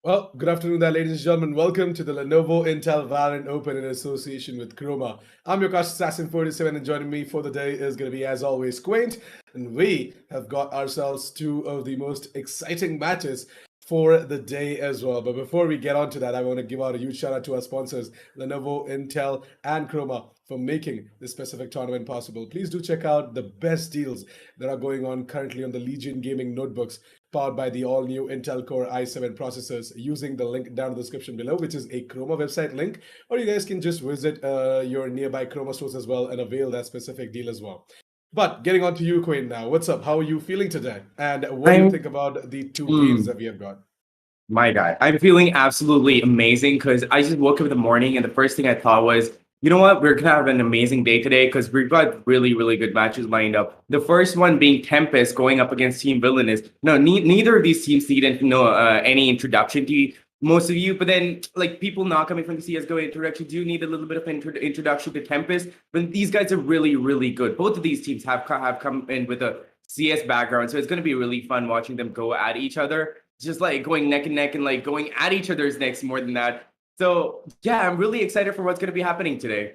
Well, good afternoon there, ladies and gentlemen. Welcome to the Lenovo Intel Valorant Open in association with Croma. I'm your Cash Assassin 47, and joining me for the day is going to be, as always, Quaint. And we have got ourselves two of the most exciting matches for the day as well. But before we get on to that, I want to give out a huge shout out to our sponsors, Lenovo, Intel, and Croma, for making this specific tournament possible. Please do check out the best deals that are going on currently on the Legion Gaming notebooks, powered by the all-new Intel Core i7 processors, using the link down in the description below, which is a Croma website link, or you guys can just visit your nearby Croma stores as well and avail that specific deal as well. But getting on to you, Quinn, now. What's up? How are you feeling today? And what do you think about the two games that we have got? My guy, I'm feeling absolutely amazing because I just woke up in the morning and the first thing I thought was, you know what, we're gonna have an amazing day today because we've got really, really good matches lined up. The first one being TempesT going up against Team Villainous. No, neither of these teams needed any introduction to most of you, but then like people not coming from the CS:GO introduction do need a little bit of introduction to TempesT. But these guys are really, really good. Both of these teams have come in with a CS background, so it's gonna be really fun watching them go at each other. Just like going neck and neck and like going at each other's necks more than that. So yeah, I'm really excited for what's going to be happening today.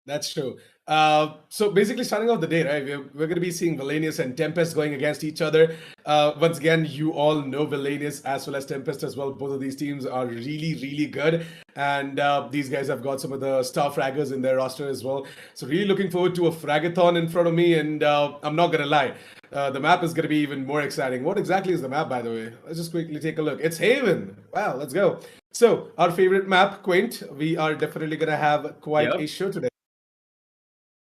That's true. So basically, starting off the day, right, we're going to be seeing Villainous and TempesT going against each other. Once again, you all know Villainous as well as TempesT as well. Both of these teams are really, really good. And these guys have got some of the star fraggers in their roster as well. So really looking forward to a fragathon in front of me. And I'm not going to lie, the map is going to be even more exciting. What exactly is the map, by the way? Let's just quickly take a look. It's Haven. Wow, let's go. So our favorite map, Quaint, we are definitely going to have quite a show today.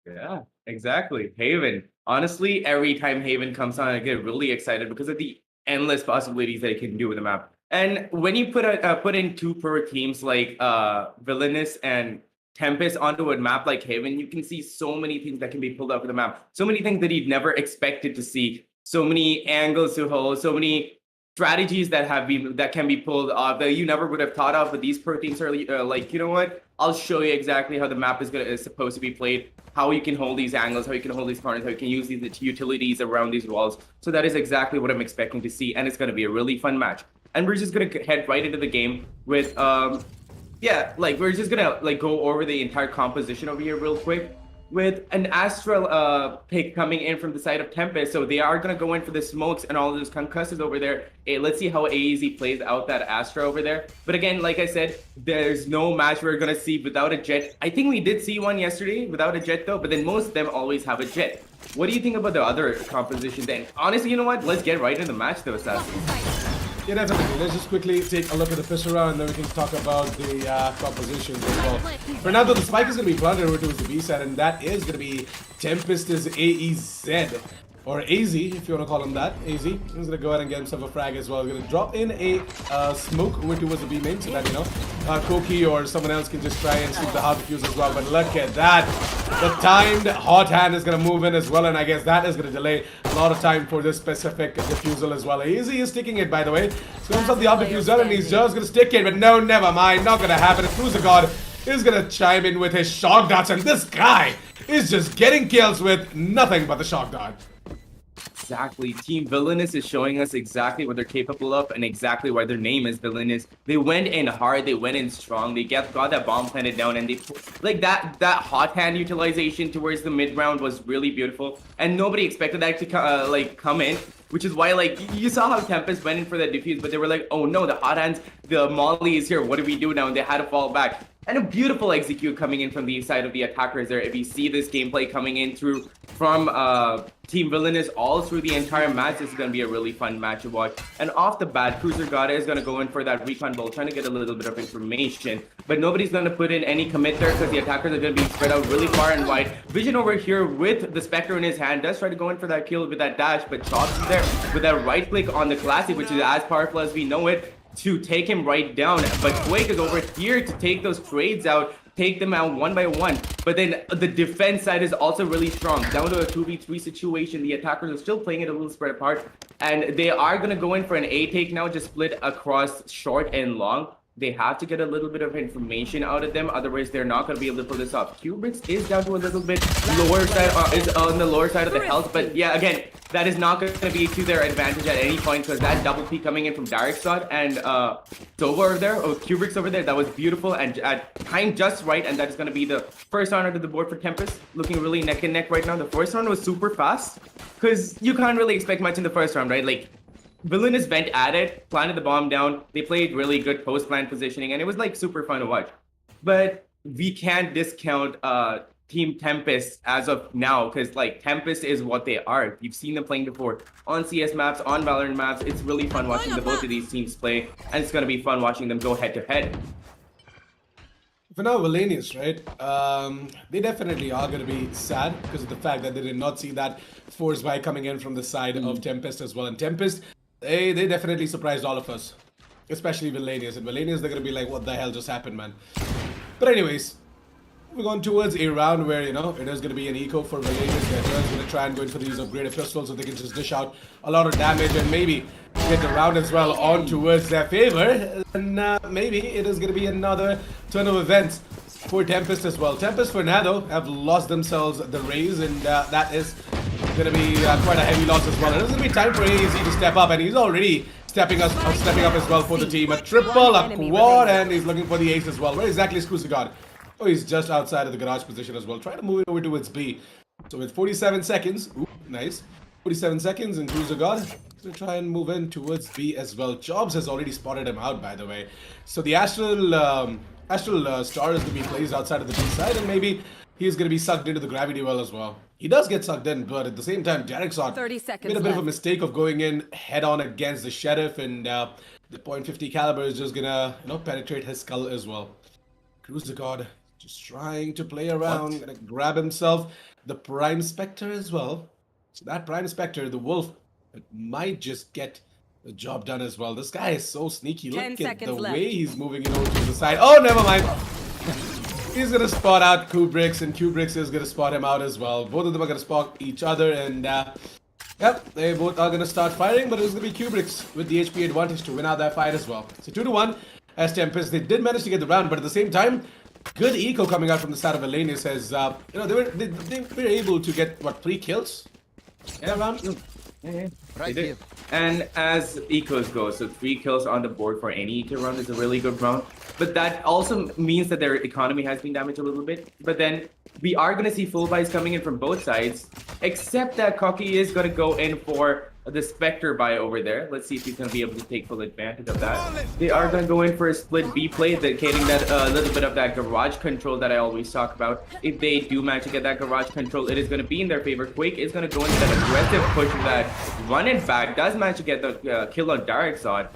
Yeah, exactly. Haven. Honestly, every time Haven comes on, I get really excited because of the endless possibilities that it can do with the map. And when you put in two per teams like Villainous and TempesT onto a map like Haven, you can see so many things that can be pulled up with the map. So many things that you'd never expected to see. So many angles to hold. So many strategies that can be pulled off that you never would have thought of. But these pro teams are like, you know what? I'll show you exactly how the map is supposed to be played, how you can hold these angles, how you can hold these corners, how you can use these utilities around these walls. So that is exactly what I'm expecting to see, and it's going to be a really fun match. And we're just going to head right into the game with yeah, like we're just gonna like go over the entire composition over here real quick with an Astral pick coming in from the side of TempesT. So they are gonna go in for the smokes and all those concussives over there. Hey, let's see how AZ plays out that Astra over there. But again, like I said, there's no match we're gonna see without a jet. I think we did see one yesterday without a jet though, but then most of them always have a jet. What do you think about the other composition then? Honestly, you know what? Let's get right into the match though, Assassin. Yeah, definitely. Let's just quickly take a look at the fish around and then we can talk about the compositions as well. For now, though, the spike is going to be planted over towards the B side, and that is going to be TempesT's AEZ. Or AZ, if you want to call him that. AZ. He's going to go ahead and get himself a frag as well. He's going to drop in a smoke over towards the B main so that, you know, Koki or someone else can just try and shoot the hard defuse as well. But look at that. The timed hot hand is going to move in as well, and I guess that is going to delay a lot of time for this specific defusal as well. AZ is sticking it, by the way. So himself the hard diffuser, and he's just going to stick it. But no, never mind. Not going to happen. Cruiser God is going to chime in with his shock darts, and this guy is just getting kills with nothing but the shock dart. Exactly. Team Villainous is showing us exactly what they're capable of and exactly why their name is Villainous. They went in hard, they went in strong, they got that bomb planted down, and they like that hot hand utilization towards the mid round was really beautiful, and nobody expected that to come in, which is why like you saw how TempesT went in for that defuse, but they were like, oh no, the hot hands, the molly is here, what do we do now? And they had to fall back. And a beautiful execute coming in from the side of the attackers there. If you see this gameplay coming in from Team Villainous all through the entire match, this is going to be a really fun match to watch. And off the bat, Cruiser God is going to go in for that recon bolt, trying to get a little bit of information. But nobody's going to put in any commit there because the attackers are going to be spread out really far and wide. Vision over here with the Spectre in his hand does try to go in for that kill with that dash, but Chops is there with that right click on the Classic, which is as powerful as we know it, to take him right down. But Quake is over here to take those trades out, take them out one by one. But then the defense side is also really strong. Down to a 2v3 situation, the attackers are still playing it a little spread apart, and they are going to go in for an A take now, just split across short and long. They have to get a little bit of information out of them, otherwise they're not going to be able to pull this off. Cubits is down to a little bit lower side, is on the lower side of the health, but yeah, again, that is not going to be to their advantage at any point because that double peek coming in from Darksod and Sova over there, or Kubrick's over there, that was beautiful and timed just right, and that is going to be the first round onto the board for TempesT. Looking really neck and neck right now. The first round was super fast because you can't really expect much in the first round, right? Like, Villainous went at it, planted the bomb down. They played really good post-plan positioning, and it was like super fun to watch. But we can't discount Team TempesT as of now, because like TempesT is what they are. You've seen them playing before on CS maps, on Valorant maps. It's really fun watching the both of these teams play, and it's gonna be fun watching them go head to head. For now, Villainous, right? They definitely are going to be sad because of the fact that they did not see that force buy coming in from the side of TempesT as well. And TempesT, they definitely surprised all of us, especially Villainous. And Villainous, they're going to be like, what the hell just happened, man? But anyways, we're going towards a round where, you know, it is going to be an eco for Villainous. They're going to try and go in for these upgraded pistols so they can just dish out a lot of damage and maybe get the round as well on towards their favor. And maybe it is going to be another turn of events for TempesT as well. TempesT for now, though, have lost themselves the raise, and that is going to be quite a heavy loss as well. It is going to be time for AZ to step up, and he's already stepping up as well for the team. A triple, a quad, and he's looking for the ace as well. Where exactly is Crucigat? Oh, he's just outside of the garage position as well. Trying to move it over towards B. So with 47 seconds, ooh, nice. 47 seconds, and Crucigat is going to try and move in towards B as well. Jobs has already spotted him out, by the way. So the Astral Star is going to be placed outside of the B side, and maybe he's going to be sucked into the gravity well as well. He does get sucked in, but at the same time, Darksod made a bit of a mistake of going in head-on against the Sheriff, and the .50 caliber is just going to, you know, penetrate his skull as well. Crucigat just trying to play around, gonna grab himself the Prime Spectre as well. So that Prime Spectre, the Wolf, it might just get the job done as well. This guy is so sneaky. Look at the way he's moving it over to the side. Oh, never mind. He's gonna spot out Kubricks, and Kubricks is gonna spot him out as well. Both of them are gonna spot each other, and yep, they both are gonna start firing, but it's gonna be Kubricks with the HP advantage to win out that fight as well. So 2-1 as TempesT. They did manage to get the round, but at the same time, good eco coming out from the side of Villainous as you know, they were able to get what, 3 kills? Yeah, round. Yeah, right here. And as ecos go, so 3 kills on the board for any eco round is a really good round. But that also means that their economy has been damaged a little bit. But then we are going to see full buys coming in from both sides, except that Koki is going to go in for the Spectre buy over there. Let's see if he's going to be able to take full advantage of that. They are going to go in for a split B play, getting that little bit of that garage control that I always talk about. If they do manage to get that garage control, it is going to be in their favor. Quake is going to go into that aggressive push of that run and back. Does manage to get the kill on Darksod.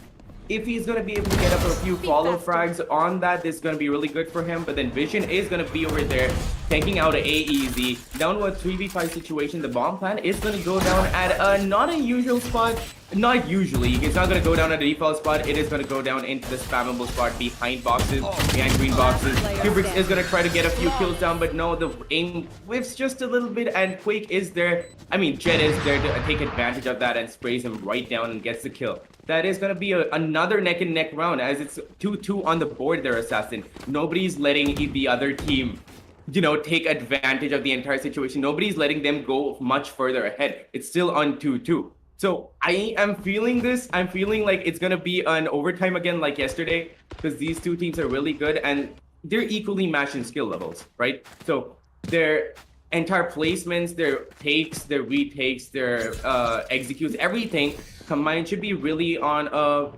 If he's going to be able to get up a few follow frags on that, this is going to be really good for him. But then Vision is going to be over there, taking out an AEZ. Down to a 3v5 situation, the bomb plan is going to go down at a not a usual spot. Not usually. It's not going to go down at a default spot. It is going to go down into the spammable spot behind boxes, behind green boxes. Kubrick is going to try to get a few kills down, but no, the aim whiffs just a little bit, and Quake is there. I mean, Jet is there to take advantage of that and sprays him right down and gets the kill. That is going to be another neck and neck round, as it's 2-2 on the board there, Assassin. Nobody's letting the other team, you know, take advantage of the entire situation. Nobody's letting them go much further ahead. It's still on 2-2. So I am feeling this. I'm feeling like it's going to be an overtime again like yesterday, because these two teams are really good and they're equally matched in skill levels, right? So their entire placements, their takes, their retakes, their executes, everything combined should be really on a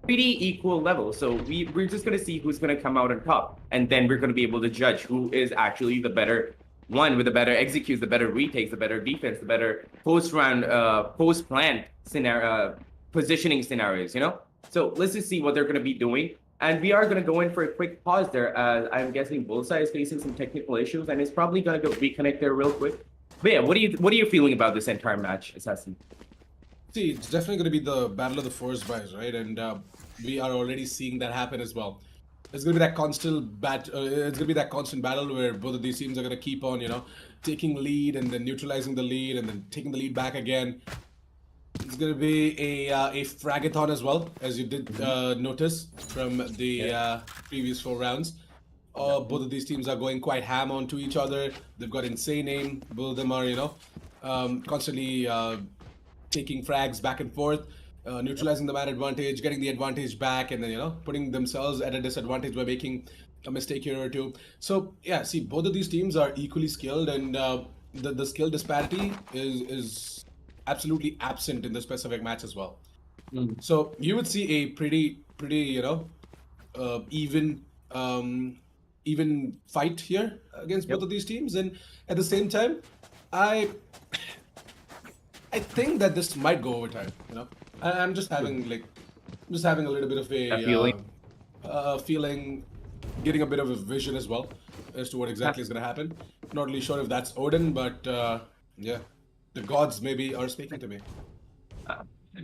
pretty equal level. So we're just going to see who's going to come out on top, and then we're going to be able to judge who is actually the better one, with the better executes, the better retakes, the better defense, the better post-round, post-planned scenario, positioning scenarios, you know? So let's just see what they're going to be doing. And we are going to go in for a quick pause there, as I'm guessing both sides facing some technical issues, and it's probably going to go reconnect there real quick. But yeah, what are you feeling about this entire match, Assassin? See, it's definitely going to be the battle of the force buys, right? And we are already seeing that happen as well. It's going to be that constant battle where both of these teams are going to keep on, you know, taking lead and then neutralizing the lead and then taking the lead back again. It's going to be a fragathon as well, as you did notice from the previous 4 rounds. Both of these teams are going quite ham onto each other. They've got insane aim. Both of them are, you know, constantly taking frags back and forth, neutralizing the man advantage, getting the advantage back, and then putting themselves at a disadvantage by making a mistake here or two. So yeah, see, both of these teams are equally skilled, and the skill disparity is absolutely absent in the specific match as well. So you would see a pretty even even fight here against both Yep. of these teams, and at the same time, I I think that this might go overtime. I'm just having a little bit of That a feeling. feeling, getting a bit of a vision as well as to what exactly is going to happen. Not really sure if that's Odin, but yeah, the gods maybe are speaking to me.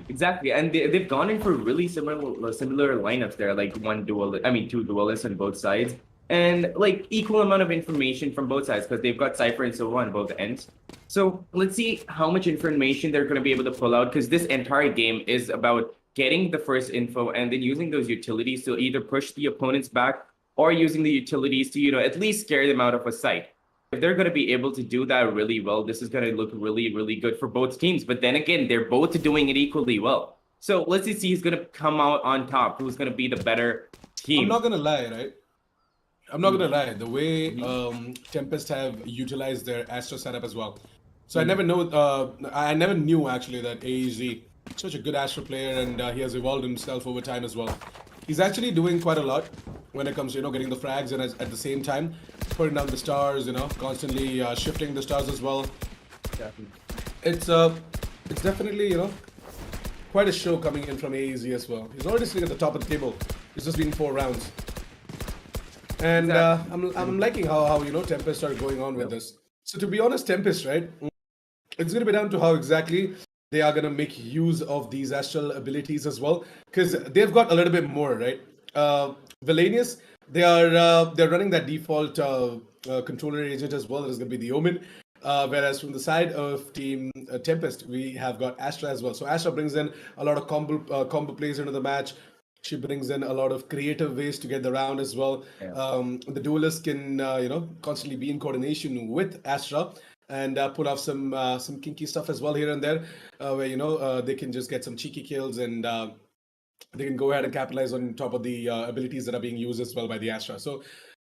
Exactly, and they've gone in for really similar lineups there, like two duelists on both sides, and like equal amount of information from both sides because they've got Cypher and Silva on both ends. So let's see how much information they're going to be able to pull out because this entire game is about getting the first info and then using those utilities to either push the opponents back or using the utilities to at least scare them out of a site. If they're going to be able to do that really well, this is going to look really, really good for both teams. But then again, they're both doing it equally well. So let's just see who's going to come out on top, who's going to be the better team. I'm not gonna lie, right? I'm not gonna lie. The way TempesT have utilized their Astra setup as well. So I never knew actually that AEZ such a good Astra player, and he has evolved himself over time as well. He's actually doing quite a lot when it comes to getting the frags, and at the same time putting down the stars. Constantly shifting the stars as well. It's definitely quite a show coming in from AEZ as well. He's already sitting at the top of the table. It's just been 4 rounds. And I'm liking how TempesT are going on with this. So to be honest, TempesT, right? It's gonna be down to how exactly they are gonna make use of these astral abilities as well, because they've got a little bit more, right? Villainous, they're running that default controller agent as well. That is gonna be the Omen. Whereas from the side of team TempesT, we have got Astra as well. So Astra brings in a lot of combo plays into the match. She brings in a lot of creative ways to get the round as well. The duelist can constantly be in coordination with Astra and pull off some kinky stuff as well here and there, where they can just get some cheeky kills, and they can go ahead and capitalize on top of the abilities that are being used as well by the Astra. So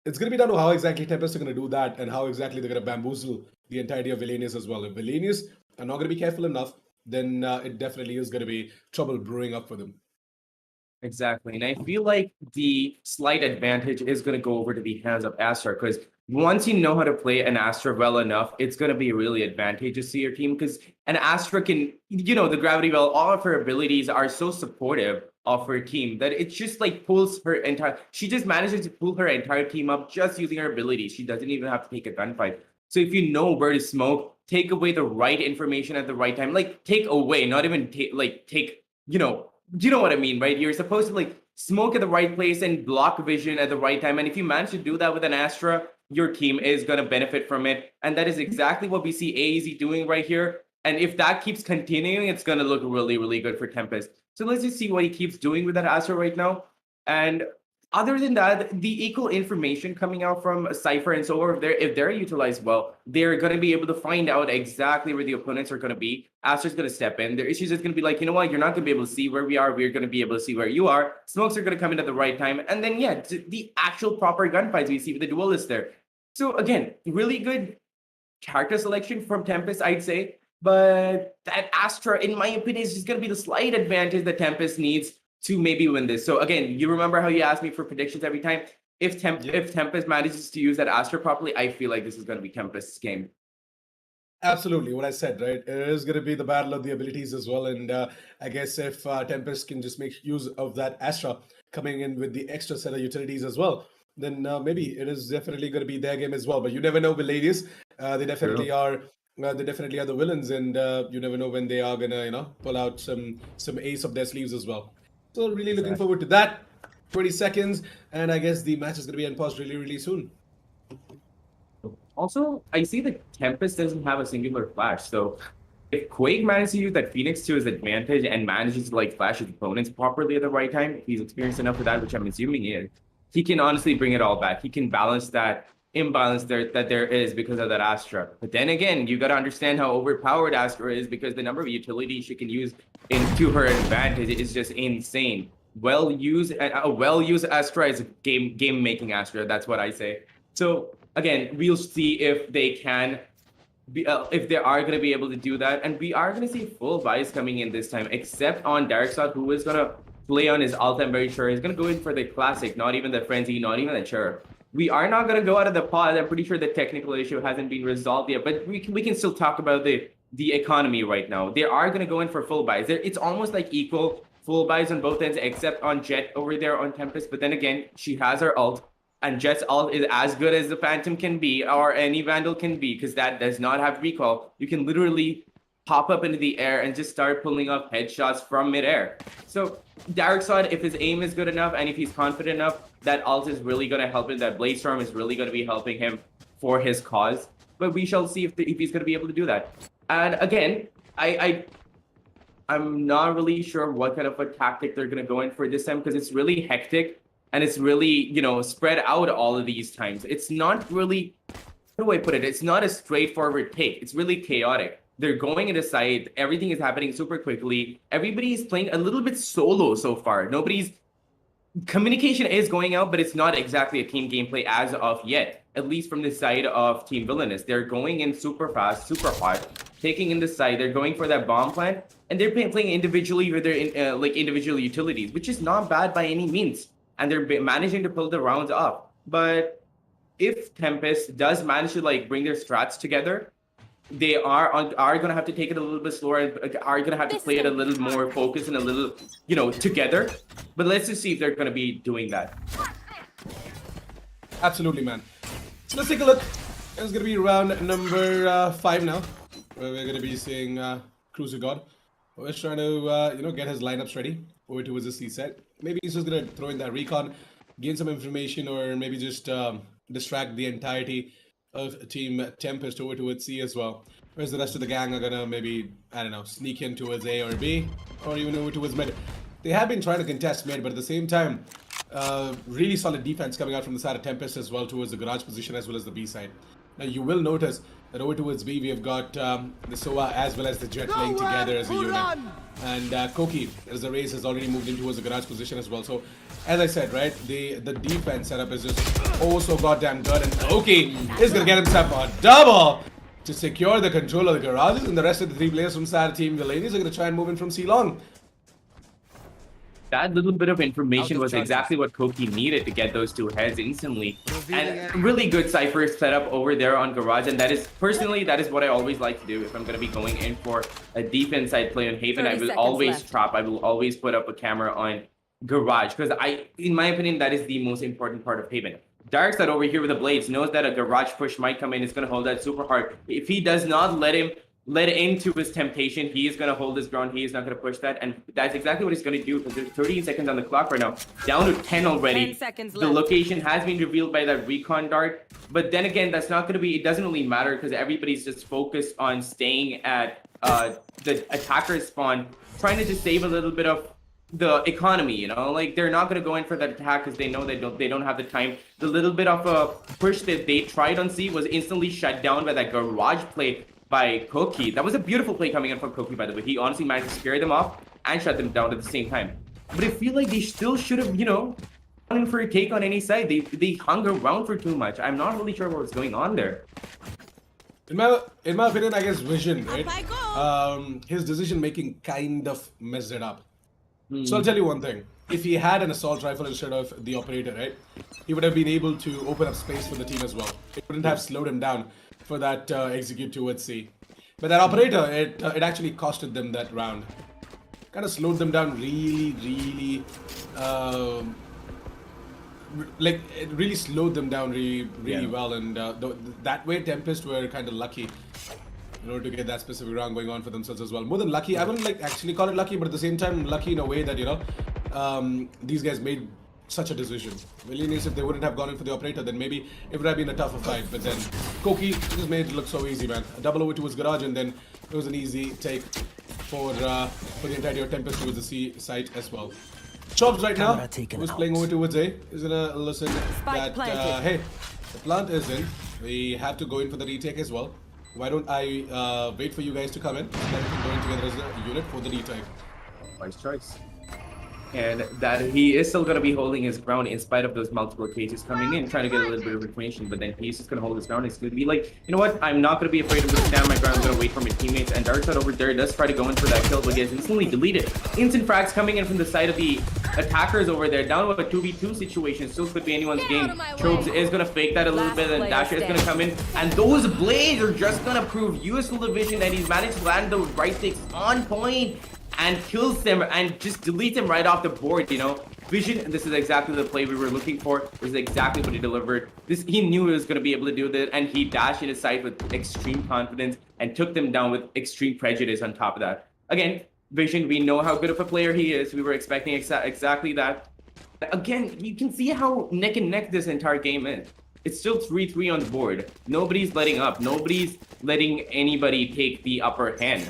it's going to be down to how exactly TempesT are going to do that, and how exactly they're going to bamboozle the entirety of Villainous as well. If Villainous are not going to be careful enough, then it definitely is going to be trouble brewing up for them. Exactly. And I feel like the slight advantage is going to go over to the hands of Astra because once you know how to play an Astra well enough, it's going to be really advantageous to your team because an Astra can, the Gravity Well, all of her abilities are so supportive of her team that it just like pulls her she just manages to pull her entire team up just using her abilities. She doesn't even have to take a gunfight. So if you know where to smoke, take away the right information at the right time, like take away, not even take, you know what I mean, right? You're supposed to like smoke at the right place and block vision at the right time. And if you manage to do that with an Astra, your team is going to benefit from it. And that is exactly what we see AEZ doing right here. And if that keeps continuing, it's going to look really, really good for TempesT. So let's just see what he keeps doing with that Astra right now. And other than that, the equal information coming out from Cypher and so on, if they're utilized well, they're going to be able to find out exactly where the opponents are going to be. Astra's going to step in. Their issues is going to be like, you know what, you're not going to be able to see where we are. We're going to be able to see where you are. Smokes are going to come in at the right time. And then, yeah, the actual proper gunfights we see with the duelists there. So again, really good character selection from TempesT, I'd say. But that Astra, in my opinion, is just going to be the slight advantage that TempesT needs to maybe win this. So again, you remember how you asked me for predictions every time? If TempesT manages to use that Astra properly, I feel like this is going to be TempesT's game. Absolutely, what I said, right? It is going to be the battle of the abilities as well, and I guess if TempesT can just make use of that Astra coming in with the extra set of utilities as well, then maybe it is definitely going to be their game as well. But you never know with ladies; they definitely are. They definitely are the villains, and you never know when they are gonna, pull out some ace of their sleeves as well. So really looking forward to that. 20 seconds, and I guess the match is gonna be unpaused really, really soon. Also, I see that TempesT doesn't have a singular flash, so if Quake manages to use that Phoenix to his advantage and manages to like flash his opponents properly at the right time, if he's experienced enough for that, which I'm assuming he is, he can honestly bring it all back. He can balance that imbalance there is because of that Astra. But then again, you got to understand how overpowered Astra is, because the number of utilities she can use into her advantage is just insane. A well-used Astra is a game making Astra. That's what I say. So again, we'll see if they can if they are going to be able to do that, and we are going to see full buys coming in this time, except on Darkshot, who is going to play on his ult. I'm very sure he's going to go in for the classic, not even the frenzy, not even the cherub. We are not going to go out of the pod. I'm pretty sure the technical issue hasn't been resolved yet, but we can still talk about the economy right now. They are going to go in for full buys. It's almost like equal full buys on both ends, except on Jet over there on TempesT. But then again, she has her ult, and Jet's ult is as good as the Phantom can be, or any Vandal can be, because that does not have recall. You can literally pop up into the air and just start pulling off headshots from midair. So Darkshot, if his aim is good enough and if he's confident enough, that ult is really going to help him. That Blade Storm is really going to be helping him for his cause. But we shall see if he's going to be able to do that. And again, I'm not really sure what kind of a tactic they're going to go in for this time, because it's really hectic and it's really, spread out all of these times. It's not really, how do I put it? It's not a straightforward take. It's really chaotic. They're going into side. Everything is happening super quickly. Everybody is playing a little bit solo so far. Communication is going out, but it's not exactly a team gameplay as of yet, at least from the side of Team Villainous. They're going in super fast, super hard, taking in the side. They're going for that bomb plant, and they're playing individually with their individual utilities, which is not bad by any means. And they're managing to pull the rounds off. But if TempesT does manage to bring their strats together, they are going to have to take it a little bit slower, and are going to have to play it a little more focused and a little, together. But let's just see if they're going to be doing that. Absolutely, man. So let's take a look. It's going to be round number 5 now, where we're going to be seeing Cruiser God. We're trying to, get his lineups ready over towards the C set. Maybe he's just going to throw in that recon, gain some information, or maybe just distract the entirety of Team TempesT over towards C as well. Whereas the rest of the gang are gonna maybe, I don't know, sneak in towards A or B, or even over towards mid. They have been trying to contest mid, but at the same time, really solid defense coming out from the side of TempesT as well towards the garage position as well as the B side. Now you will notice that over towards B we have got the SOA as well as the Jet playing together as a unit. And Koki, as the race, has already moved in towards the garage position as well. So, as I said, right, the defense setup is just oh so goddamn good. And Koki is going to get himself a double to secure the control of the garages. And the rest of the 3 players from side Team Villainous are going to try and move in from C-Long. That little bit of information was exactly what Koki needed to get those 2 heads instantly. And really good Cypher setup over there on Garage. And that is, personally, that is what I always like to do. If I'm going to be going in for a defense side play on Haven, I will always trap. I will always put up a camera on Garage. Because in my opinion, that is the most important part of Haven. Darkshot over here with the Blades knows that a Garage push might come in. It's going to hold that super hard. If he does not let into his temptation, he is going to hold his ground. He is not going to push that, and that's exactly what he's going to do, because there's 13 seconds on the clock right now, down to 10 already. 10 seconds the left. Location has been revealed by that recon dart, but then again, that's not going to be, it doesn't really matter, because everybody's just focused on staying at the attacker's spawn, trying to just save a little bit of the economy, they're not going to go in for that attack because they know they don't have the time. The little bit of a push that they tried on C was instantly shut down by that Garage play by Koki. That was a beautiful play coming in from Koki, by the way. He honestly managed to scare them off and shut them down at the same time. But I feel like they still should have, gone in for a take on any side. They hung around for too much. I'm not really sure what was going on there. In my opinion, I guess Vision, right? His decision making kind of messed it up. So I'll tell you one thing. If he had an assault rifle instead of the operator, right, he would have been able to open up space for the team as well. It wouldn't have slowed him down for that execute towards C. But that operator, it actually costed them that round. Kind of slowed them down really, it really slowed them down really well. And that way TempesT were kind of lucky in order to get that specific round going on for themselves as well. More than lucky, I wouldn't actually call it lucky, but at the same time lucky in a way that, these guys made such a decision. Villainous, if they wouldn't have gone in for the operator, then maybe it would have been a tougher fight. But then Koki just made it look so easy, man. A double over to his garage, and then it was an easy take for the entirety of TempesT towards the C site as well. Chops right now, who's playing over towards A, is gonna listen that, hey, The plant is in. We have to go in for the retake as well. Why don't I wait for you guys to come in, so that we can go in together as a unit for the retake. Wise choice. And that he is still going to be holding his ground in spite of those multiple cases coming in, trying to get a little bit of information, but then he's just going to hold his ground. He's going to be like, you know what, I'm not going to be afraid of going down my ground. I'm going to wait for my teammates. And Darkside over there does try to go in for that kill, but gets instantly deleted. Instant frags coming in from the side of the attackers over there, down with a 2v2 situation. Still could be anyone's game. Trobes is going to fake that a little bit, and Dasher is going to come in. And those blades are just going to prove useful to Vision, and he's managed to land those right sticks on point. And kills him and just deletes him right off the board, you know. Vision, this is exactly the play we were looking for. This is exactly what he delivered. He knew he was going to be able to do this, and he dashed in his side with extreme confidence and took them down with extreme prejudice on top of that. Again, Vision, we know how good of a player he is. We were expecting exactly that. Again, you can see how neck and neck this entire game is. It's still 3-3 on the board. Nobody's letting up. Nobody's letting anybody take the upper hand.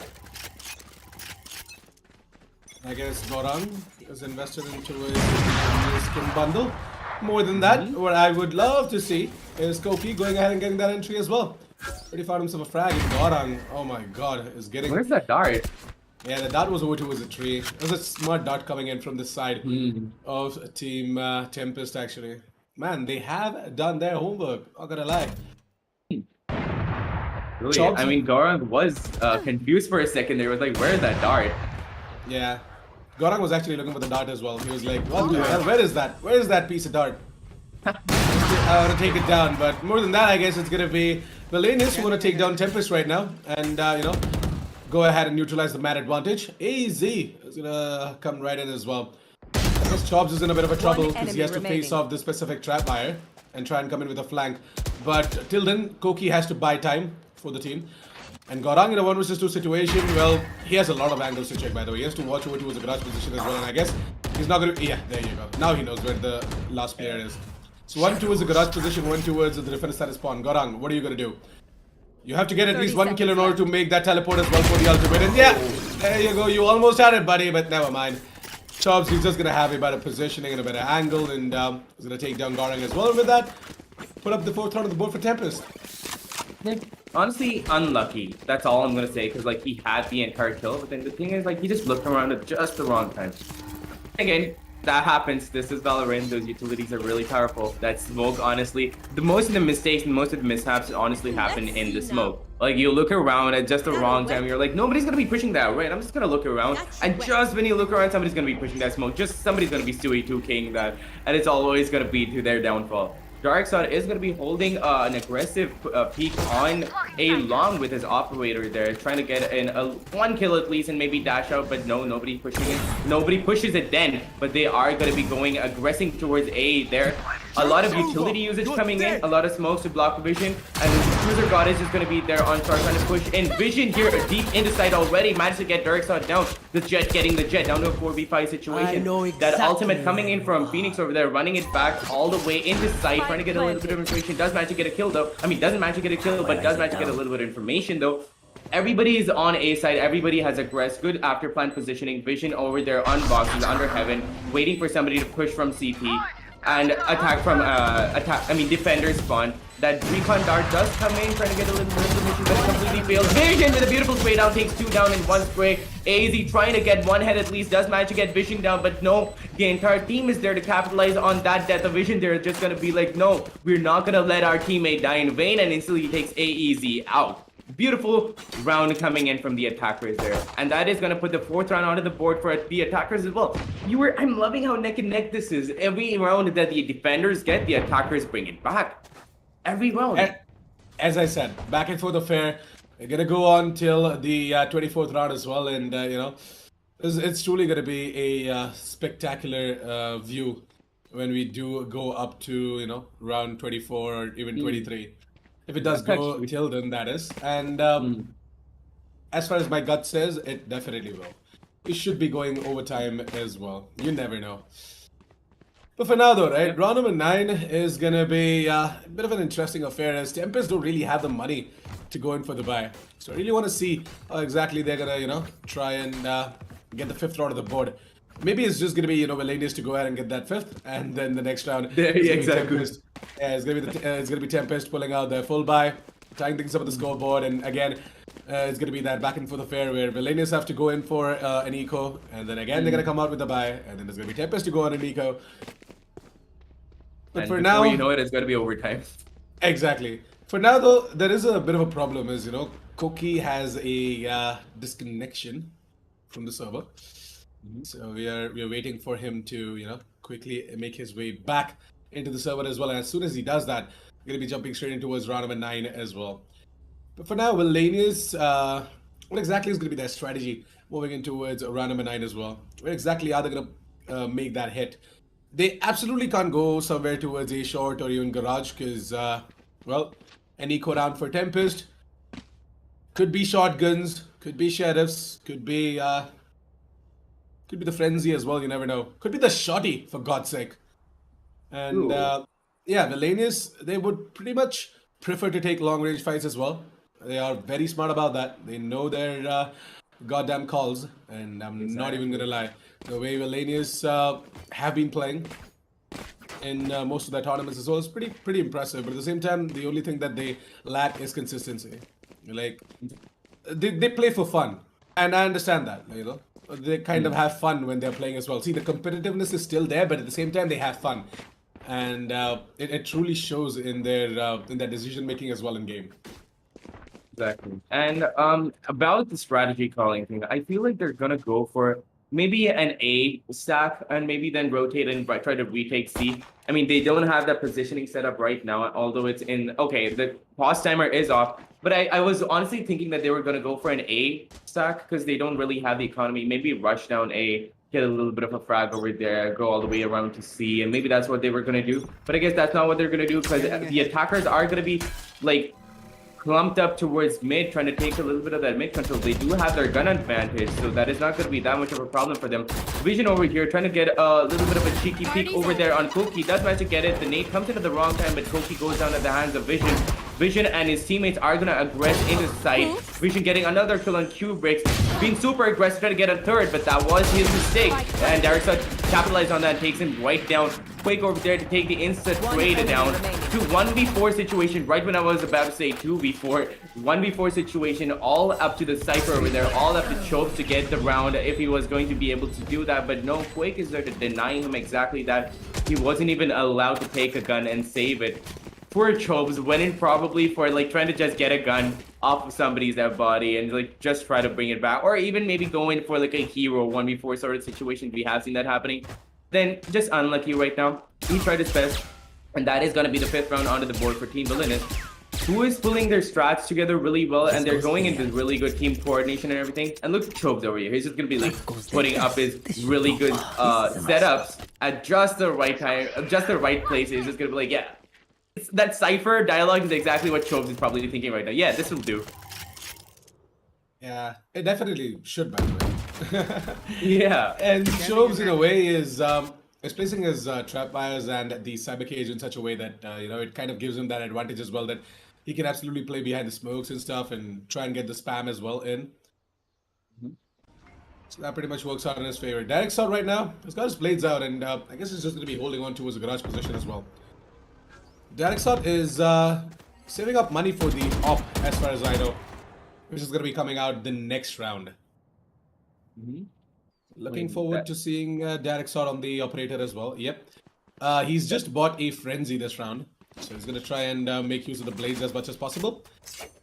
I guess Gorang is invested into his skin bundle. More than that, what I would love to see is Koki going ahead and getting that entry as well. Already found himself a frag, and Gorang, oh my god, is getting... Where's that dart? Yeah, the dart was over towards the tree. There's a smart dart coming in from the side of Team TempesT, actually. Man, they have done their homework, not gonna lie. Really? I mean, Gorang was confused for a second. They was like, where's that dart? Yeah. Gorang was actually looking for the dart as well. He was like, what the hell? Where is that? Where is that piece of dart? I want to take it down. But more than that, I guess it's going to be Villainous who want to take down TempesT right now. And, you know, go ahead and neutralize the man advantage. AZ is going to come right in as well. I guess Chops is in a bit of a trouble because he has to face off this specific trap wire and try and come in with a flank. But till then, Koki has to buy time for the team. And Gorang in a 1 vs 2 situation, well, he has a lot of angles to check, by the way. He has to watch over towards the garage position as well, and I guess he's not going to... Yeah, there you go. Now he knows where the last player is. So 1 towards the garage position, 1 towards the defense status spawn. Gorang, what are you going to do? You have to get at least 1 kill in order to make that teleport as well for the ultimate. And yeah, there you go. You almost had it, buddy, but never mind. Chops, he's just going to have a better positioning and a better angle, and he's going to take down Gorang as well. And with that, put up the 4th round on the board for TempesT. Honestly, unlucky. That's all I'm gonna say, because like he had the entire kill, but then the thing is like he just looked around at just the wrong time. Again, that happens. This is Valorant. Those utilities are really powerful. That smoke, honestly, most of the mistakes and most of the mishaps honestly happen in the smoke. Like you look around at just the wrong time, you're like, nobody's gonna be pushing that, right? I'm just gonna look around, and just when you look around, somebody's gonna be pushing that smoke. Just somebody's gonna be Stewie 2King that, and it's always gonna be to their downfall. Darkside is going to be holding an aggressive peek on a long with his operator there, trying to get in a 1 kill at least and maybe dash out, but no, nobody's pushing it. Nobody pushes it then, but they are going to be going aggressing towards A there. A lot of utility usage coming in, a lot of smokes to block Vision, and the Cruiser Goddess is going to be there on start trying to push in. Vision here deep into side already, managed to get Darkside down. The Jet getting the Jet down to a 4v5 situation. That ultimate coming in from Phoenix over there, running it back all the way into side, trying to get a little bit of information. Does manage to get a kill though. I mean, doesn't manage to get a kill, but does manage to get a little bit of information though. Everybody is on A side. Everybody has aggressed. Good after plant positioning. Vision over there on boxes under heaven, waiting for somebody to push from CT and attack from defender spawn. That recon dart does come in, trying to get a little bit of information, but it completely fails. Vision with a beautiful spray down, takes 2 down in 1 spray. AZ trying to get 1 head at least, does manage to get Vision down, but no, the entire team is there to capitalize on that death of Vision. They're just gonna be like, no, we're not gonna let our teammate die in vain, and instantly he takes AEZ out. Beautiful round coming in from the attackers there, and that is going to put the 4th round onto the board for the attackers as well. I'm loving how neck and neck this is. Every round that the defenders get, the attackers bring it back. Every round. And, as I said, back and forth affair. We're gonna go on till the 24th round as well, and you know, it's truly gonna be a spectacular view when we do go up to, you know, round 24 or even 23. If it does go till then, that is. And as far as my gut says, it definitely will. It should be going overtime as well. You never know. But for now though, right, round number 9 is gonna be a bit of an interesting affair, as TempesT don't really have the money to go in for the buy. So I really want to see how exactly they're gonna, you know, try and get the 5th round of the board. maybe it's just gonna be Villainous to go ahead and get that fifth, and then the next round Yeah, it's gonna exactly. be TempesT. Yeah, it's gonna be TempesT pulling out their full buy, tying things up at the scoreboard, and again. It's gonna be that back and forth affair where Villainous have to go in for an eco, and then again they're gonna come out with the buy, and then there's gonna be TempesT to go on an eco. But And for before now, you know it, it's gonna be overtime. exactly. For now, though, there is a bit of a problem. Is Koki has a disconnection from the server, so we are waiting for him to quickly make his way back into the server as well. And as soon as he does that, we're gonna be jumping straight into towards round number 9 as well. But for now, Villainous, what exactly is going to be their strategy moving in towards round number 9 as well? Where exactly are they going to make that hit? They absolutely can't go somewhere towards a short or even garage because, well, an eco round for TempesT. Could be shotguns, could be sheriffs, could be the frenzy as well. You never know. Could be the shotty, for God's sake. And yeah, Villainous, they would pretty much prefer to take long range fights as well. They are very smart about that. They know their goddamn calls, and I'm not even gonna lie. The way Villainous have been playing in most of their tournaments as well is pretty impressive. But at the same time, the only thing that they lack is consistency. Like they play for fun, and I understand that. They kind of have fun when they're playing as well. See, the competitiveness is still there, but at the same time, they have fun, and it truly shows in their decision making as well in game. Exactly. And about the strategy calling thing, I feel like they're gonna go for maybe an A stack and maybe then rotate and try to retake C. I mean, they don't have that positioning set up right now, although it's in okay, the pause timer is off. But I was honestly thinking that they were gonna go for an A stack because they don't really have the economy. Maybe rush down A, get a little bit of a frag over there, go all the way around to C, and maybe that's what they were gonna do. But I guess that's not what they're gonna do because the attackers are gonna be like clumped up towards mid, trying to take a little bit of that mid control. They do have their gun advantage, so that is not going to be that much of a problem for them. Vision over here, trying to get a little bit of a cheeky peek over there on Koki. Does manage to get it. The nade comes in at the wrong time, but Koki goes down at the hands of Vision. Vision and his teammates are going to aggress into sight. Vision getting another kill on Q-Bricks. Being super aggressive, trying to get a third, but that was his mistake. And Darkseid capitalized on that and takes him right down. Quake over there to take the instant trade down to 1v4 situation. Right when I was about to say 2v4, 1v4 situation, all up to the Cypher over there, all up to Chope to get the round if he was going to be able to do that. But no, Quake is there to deny him exactly that. He wasn't even allowed to take a gun and save it. Poor Chobes went in probably for like trying to just get a gun off of somebody's dead body and like just try to bring it back, or even maybe go in for like a hero 1v4 sort of situation. We have seen that happening. Then just unlucky right now. He tried his best, and that is going to be the 5th round onto the board for Team Villainous, who is pulling their strats together really well, and they're going into really good team coordination and everything. And look at Chobes over here. He's just going to be like putting up his really good setups at just the right time, just the right place. He's just going to be like, yeah. That Cypher dialogue is exactly what Chobes is probably thinking right now. Yeah, this will do. Yeah, it definitely should, by the way. Yeah. And Chobes, in a way, is placing his trap wires and the cyber cage in such a way that, it kind of gives him that advantage as well, that he can absolutely play behind the smokes and stuff and try and get the spam as well in. So that pretty much works out in his favor. Derek's out right now. He's got his blades out, and I guess he's just going to be holding on towards the garage position as well. Darkseid is saving up money for the op, as far as I know, which is going to be coming out the next round. Looking forward to seeing Darkseid on the operator as well. Yep. He's just bought a frenzy this round, so he's going to try and make use of the blades as much as possible,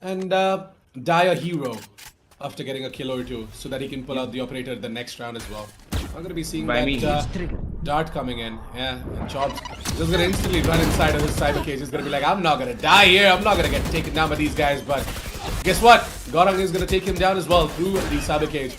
and die a hero after getting a kill or two, so that he can pull out the operator the next round as well. I'm going to be seeing that dart coming in. Yeah, and Chobs just going to instantly run inside of his cyber cage. He's going to be like, I'm not going to die here. I'm not going to get taken down by these guys. But guess what? Gorang is going to take him down as well through the cyber cage.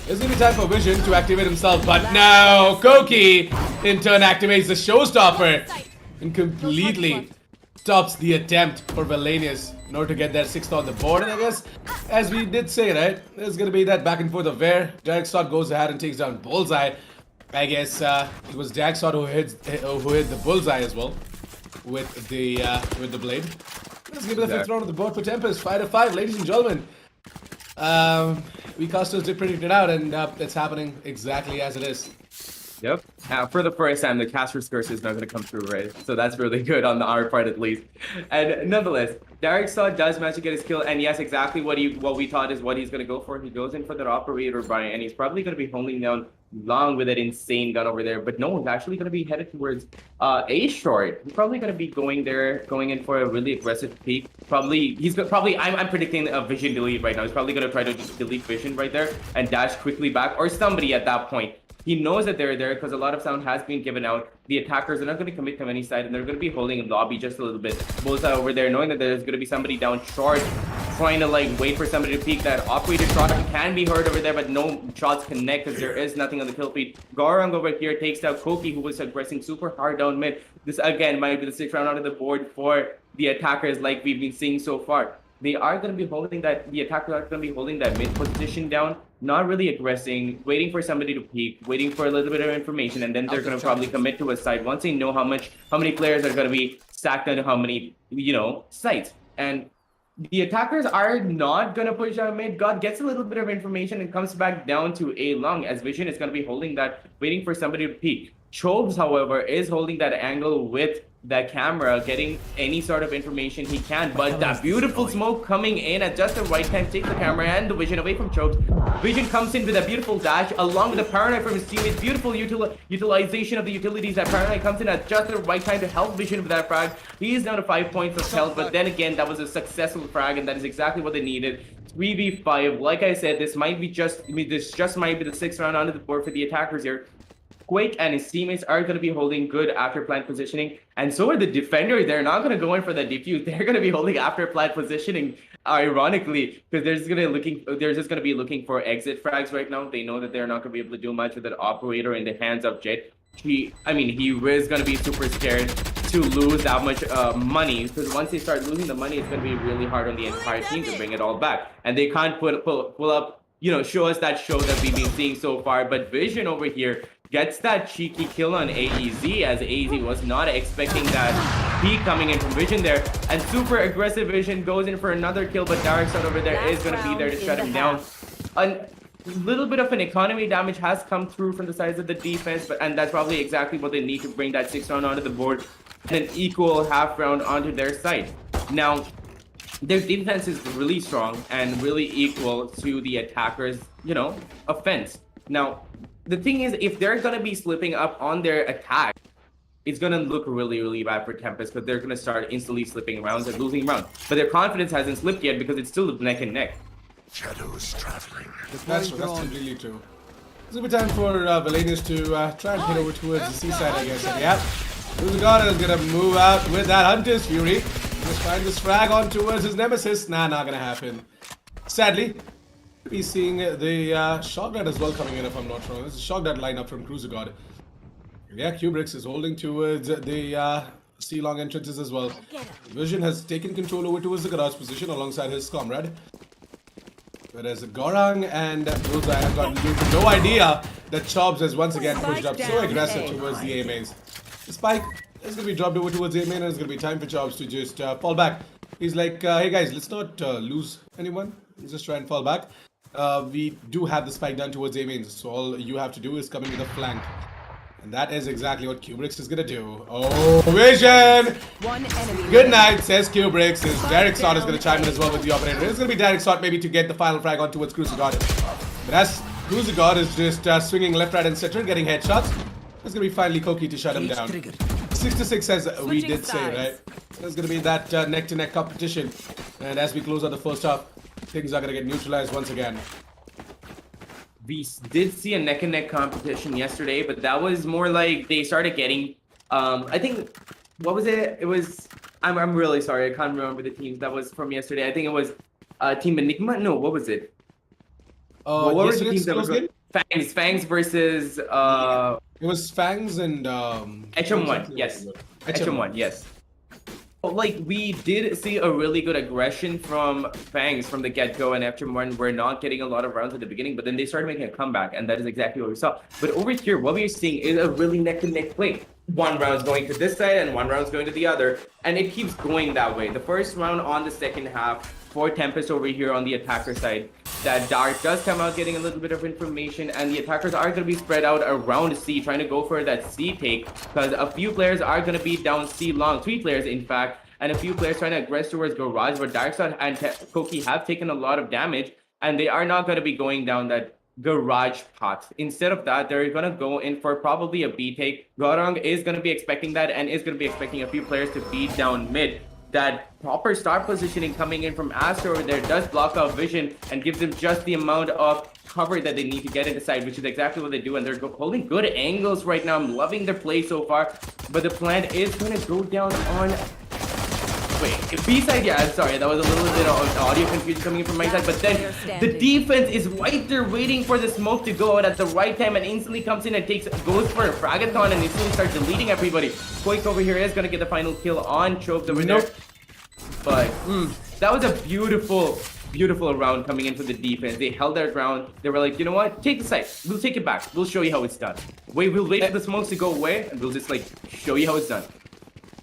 It's going to be time for Vision to activate himself. But no, Koki in turn activates the showstopper and completely stops the attempt for Villainous in order to get that 6th on the board. And I guess, as we did say, right, there's going to be that back and forth affair. Darkseid goes ahead and takes down Bullseye. I guess it was Darkseid who hit the Bullseye as well with the blade. Let's give it the 5th round of the board for TempesT. 5-5, ladies and gentlemen. We casters did predict it out, and it's happening exactly as it is. Yep. For the first time, the caster's curse is not going to come through, right? So that's really good on our part, at least. And nonetheless, Derek Saw does manage to get his kill, and yes, exactly what we thought is what he's going to go for. He goes in for that operator, Brian, and he's probably going to be holding down long with that insane gun over there. But no, he's actually going to be headed towards A short. He's probably going to be going in for a really aggressive peek. I'm predicting a vision delete right now. He's probably going to try to just delete vision right there and dash quickly back, or somebody at that point. He knows that they're there because a lot of sound has been given out. The attackers are not going to commit to any side, and they're going to be holding in lobby just a little bit. Both over there, knowing that there's going to be somebody down short, trying to like wait for somebody to peek. That operator shot can be heard over there, but no shots connect because there is nothing on the kill feed. Garang over here takes down Koki, who was aggressing super hard down mid. This again might be the 6th round onto the board for the attackers, like we've been seeing so far. They are going to be holding that. The attackers are going to be holding that mid position down, not really aggressing, waiting for somebody to peek, waiting for a little bit of information, and then they're going to probably commit to a side once they know how many players are going to be stacked on how many sites. And the attackers are not going to push out mid. God gets a little bit of information and comes back down to A long, as Vision is going to be holding that, waiting for somebody to peek. Chobes, however, is holding that angle with that camera, getting any sort of information he can, but that beautiful smoke coming in at just the right time takes the camera and the Vision away from Chobes. Vision comes in with a beautiful dash along with the Paranoid from his teammates. Beautiful utilization of the utilities. That Paranoid comes in at just the right time to help Vision with that frag. He is down to 5 points of health, but then again, that was a successful frag, and that is exactly what they needed. 3v5. Like I said, this might be just the 6th round onto the board for the attackers here. Quake and his teammates are going to be holding good after plant positioning, and so are the defenders. They're not going to go in for the defuse. They're going to be holding after plant positioning, ironically, because they're just going to be looking for exit frags right now. They know that they're not going to be able to do much with that operator in the hands of Jet. He is going to be super scared to lose that much money, because once they start losing the money, it's going to be really hard on the entire team to bring it all back, and they can't pull up, show us that show that we've been seeing so far. But Vision over here gets that cheeky kill on AEZ, as AEZ was not expecting that peek coming in from Vision there. And super aggressive Vision goes in for another kill, but Darkseid over there is going to be there to shut him down. A little bit of an economy damage has come through from the sides of the defense, and that's probably exactly what they need to bring that 6th round onto the board and an equal half round onto their side. Now, their defense is really strong and really equal to the attackers, offense. Now, the thing is, if they're going to be slipping up on their attack, it's going to look really, really bad for TempesT, because they're going to start instantly slipping rounds and losing rounds. But their confidence hasn't slipped yet, because it's still neck and neck. Shadows traveling. That's completely true. It's a bit time for Villainous to try and head over towards the seaside, I guess. And yeah, Cruzagard is going to move out with that Hunter's Fury. Just find this frag on towards his nemesis. Nah, not going to happen. Sadly, be seeing the Shock Dart as well coming in, if I'm not wrong. This is a Shock Dart lineup from Cruzagard. Yeah, Kubrix is holding towards the C-long entrances as well. Vision has taken control over towards the garage position alongside his comrade. Whereas Gorang and Bullseye have got no idea that Chobs has once again pushed up so aggressive towards the A mains. The spike is going to be dropped over towards A main, and it's going to be time for Chobs to just fall back. He's like, hey guys, let's not lose anyone. Let's just try and fall back. We do have the spike done towards A mains, so all you have to do is come in with a flank. And that is exactly what Kubrix is gonna do. Oh, Vision! Good night, says Kubrix. His Derek Sot is gonna chime in as well with the operator. It's gonna be Derek Sot maybe to get the final frag on towards Cruzagard. But as Cruzagard is just swinging left, right, and center, getting headshots, it's gonna be finally Koki to shut him down. 6-6 as we did say, right? There's gonna be that neck-to-neck competition. And as we close out the first half, things are gonna get neutralized once again. We did see a neck-and-neck competition yesterday, but that was more like they started getting, I think, what was it? It was, I'm really sorry, I can't remember the teams that was from yesterday. I think it was Team Enigma? No, what was it? What were the teams that were Fangs versus... It was Fangs and... HM1, yes. HM1, yes. Like, we did see a really good aggression from Fangs from the get-go, and HM1 were not getting a lot of rounds at the beginning, but then they started making a comeback, and that is exactly what we saw. But over here, what we're seeing is a really neck-to-neck play. one round's going to this side and one round's going to the other, and it keeps going that way. The first round on the second half for TempesT over here on the attacker side, that Dark does come out getting a little bit of information, and the attackers are going to be spread out around C, trying to go for that C take, because a few players are going to be down C long, 3 players in fact, and a few players trying to aggress towards Garage, but Darkshot and Koki have taken a lot of damage, and they are not going to be going down that Garage path. Instead of that, they're going to go in for probably a B take. Gorong is going to be expecting that and is going to be expecting a few players to beat down mid. That proper start positioning coming in from Astro over there does block out vision and gives them just the amount of cover that they need to get inside, which is exactly what they do, and they're holding good angles right now. I'm loving their play so far, but the plan is going to go down on... Wait, B side, yeah, sorry, that was a little bit of audio confusion coming in from my side, but then the defense is right there waiting for the smoke to go out at the right time and instantly comes in and goes for a fragathon and instantly starts deleting everybody. Quake over here is going to get the final kill on Choked over there. But that was a beautiful round coming in for the defense. They held their ground. They were like, you know what? Take the site. We'll take it back. We'll show you how it's done. We'll wait for the smokes to go away and we'll just like show you how it's done.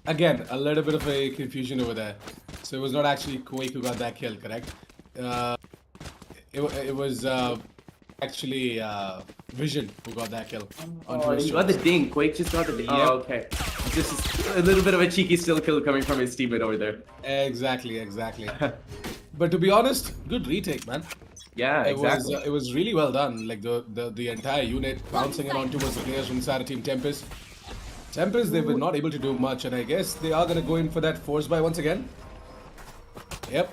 Again, a little bit of a confusion over there. So it was not actually Quake who got that kill, correct? It was actually Vision who got that kill. Oh, he got the ding. Quake just got the ding. Oh, okay. Just a little bit of a cheeky still kill coming from his teammate over there. Exactly. But to be honest, good retake, man. Yeah, exactly. It was really well done. Like the entire unit bouncing it on towards the players from inside of Team TempesT. TempesT, they were not able to do much, and I guess they are going to go in for that force buy once again. Yep.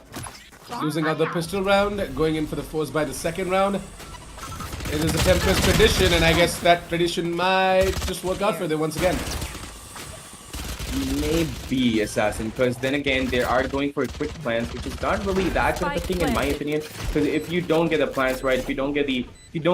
Losing out the pistol round, going in for the force buy the second round. It is a TempesT tradition, and I guess that tradition might just work out for them once again. Maybe Assassin, because then again they are going for quick plans, which is not really that good of a thing in my opinion. Because if you don't get the plans right, if you don't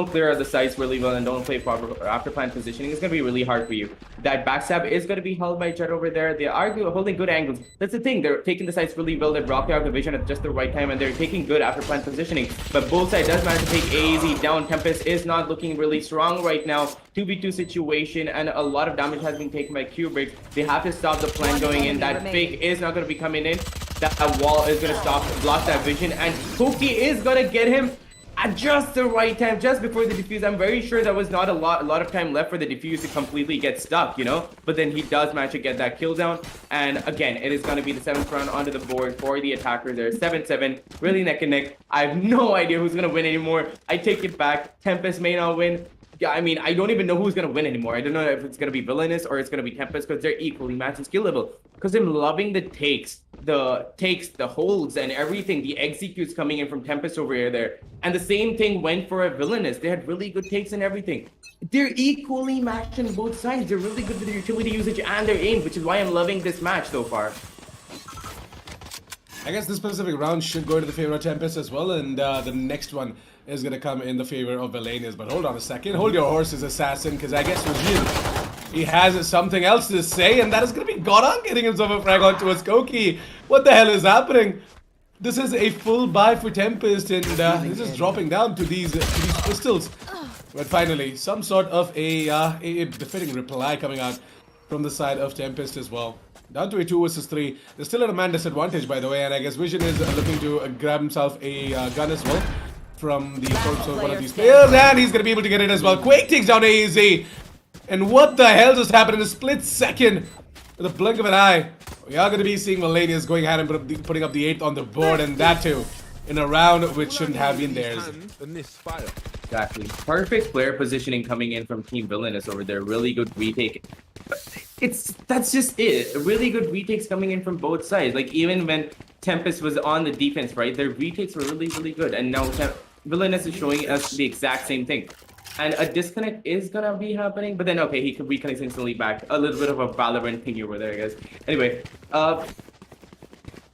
clear out the sites really well and don't play proper after plan positioning, it's gonna be really hard for you. That backstab is gonna be held by Jet over there. They are holding good angles. That's the thing. They're taking the sites really well. They block out the vision at just the right time, and they're taking good after plan positioning. But both sides does manage to take AZ down. TempesT is not looking really strong right now. 2v2 situation, and a lot of damage has been taken by Kubrick. They have to stop the plan going in. That fake is not going to be coming in. That wall is going to block that vision, and Koki is going to get him at just the right time, just before the defuse. I'm very sure there was not a lot of time left for the defuse to completely get stuck, you know, but then he does manage to get that kill down. And again, it is going to be the 7th round onto the board for the attackers. They're 7-7, really neck and neck. I have no idea who's going to win anymore. I take it back. TempesT may not win. Yeah, I mean, I don't even know who's going to win anymore. I don't know if it's going to be Villainous or it's going to be TempesT, because they're equally matched in skill level. Because I'm loving the takes, the holds, and everything. The executes coming in from TempesT over here there. And the same thing went for a Villainous. They had really good takes and everything. They're equally matched on both sides. They're really good with their utility usage and their aim, which is why I'm loving this match so far. I guess this specific round should go to the favor of TempesT as well, and the next one is going to come in the favor of Villainous. But hold on a second, hold your horses, Assassin, because I guess Rajin, he has something else to say, and that is going to be Gorong getting himself a frag on towards Koki. What the hell is happening? This is a full buy for TempesT, and this is dropping down to these pistols. But finally, some sort of a befitting reply coming out from the side of TempesT as well. Down to a 2 versus 3. They're still at a man disadvantage, by the way, and I guess Vision is looking to grab himself a gun as well from the corpse of one of these players, and he's going to be able to get it as well. Quake takes down AZ, and what the hell just happened in a split second? With a blink of an eye, we are going to be seeing Villainous going ahead and putting up the 8th on the board, and that too in a round which shouldn't have been theirs. Exactly. Perfect player positioning coming in from Team Villainous over there. Really good retake. That's just it. Really good retakes coming in from both sides. Like even when TempesT was on the defense, right? Their retakes were really good. And now Villainous is showing us the exact same thing. And a disconnect is gonna be happening, but then okay, he could reconnect instantly back. A little bit of a Valorant thingy over there, guys. Anyway,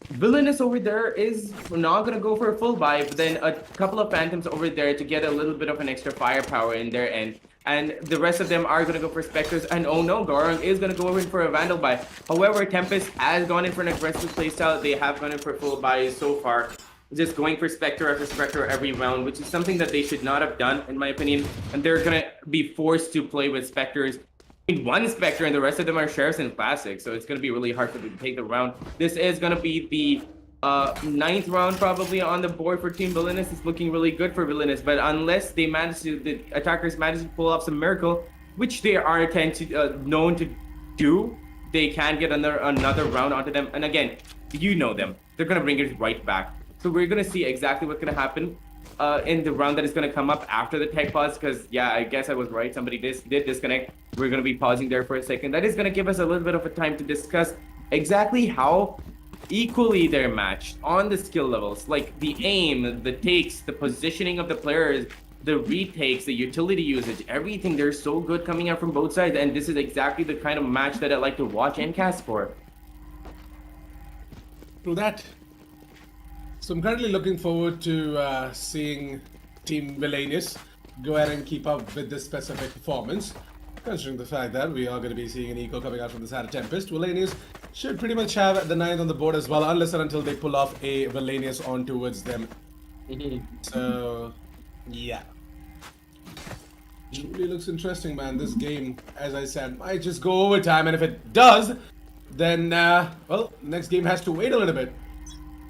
Villainous over there is not gonna go for a full buy, but then a couple of Phantoms over there to get a little bit of an extra firepower in their end. And the rest of them are gonna go for Spectres, and oh no, Gorong is gonna go in for a Vandal buy. However, TempesT has gone in for an aggressive playstyle. They have gone in for full buys so far, just going for Spectre after Spectre every round, which is something that they should not have done, in my opinion. And they're gonna be forced to play with Spectres one Spectre and the rest of them are Sheriffs and Classics, so it's going to be really hard for them to take the round. This is going to be the 9th round probably on the board for Team Villainous. It's looking really good for Villainous, but unless they manage to, the attackers manage to pull off some miracle, which they are known to do, they can get another round onto them. And again, you know them, they're going to bring it right back. So we're going to see exactly what's going to happen in the round that is going to come up after the tech pause, because yeah, I guess I was right, somebody did disconnect. We're going to be pausing there for a second. That is going to give us a little bit of a time to discuss exactly how equally they're matched on the skill levels, like the aim, the takes, the positioning of the players, the retakes, the utility usage, everything. They're so good coming out from both sides, and this is exactly the kind of match that I like to watch and cast for. True that. So I'm currently looking forward to seeing Team Villainous go ahead and keep up with this specific performance. Considering the fact that we are going to be seeing an eco coming out from the side of TempesT, Villainous should pretty much have the 9th on the board as well, unless and until they pull off a Villainous on towards them. So, yeah. It really looks interesting, man. This game, as I said, might just go overtime, and if it does, then, well, next game has to wait a little bit.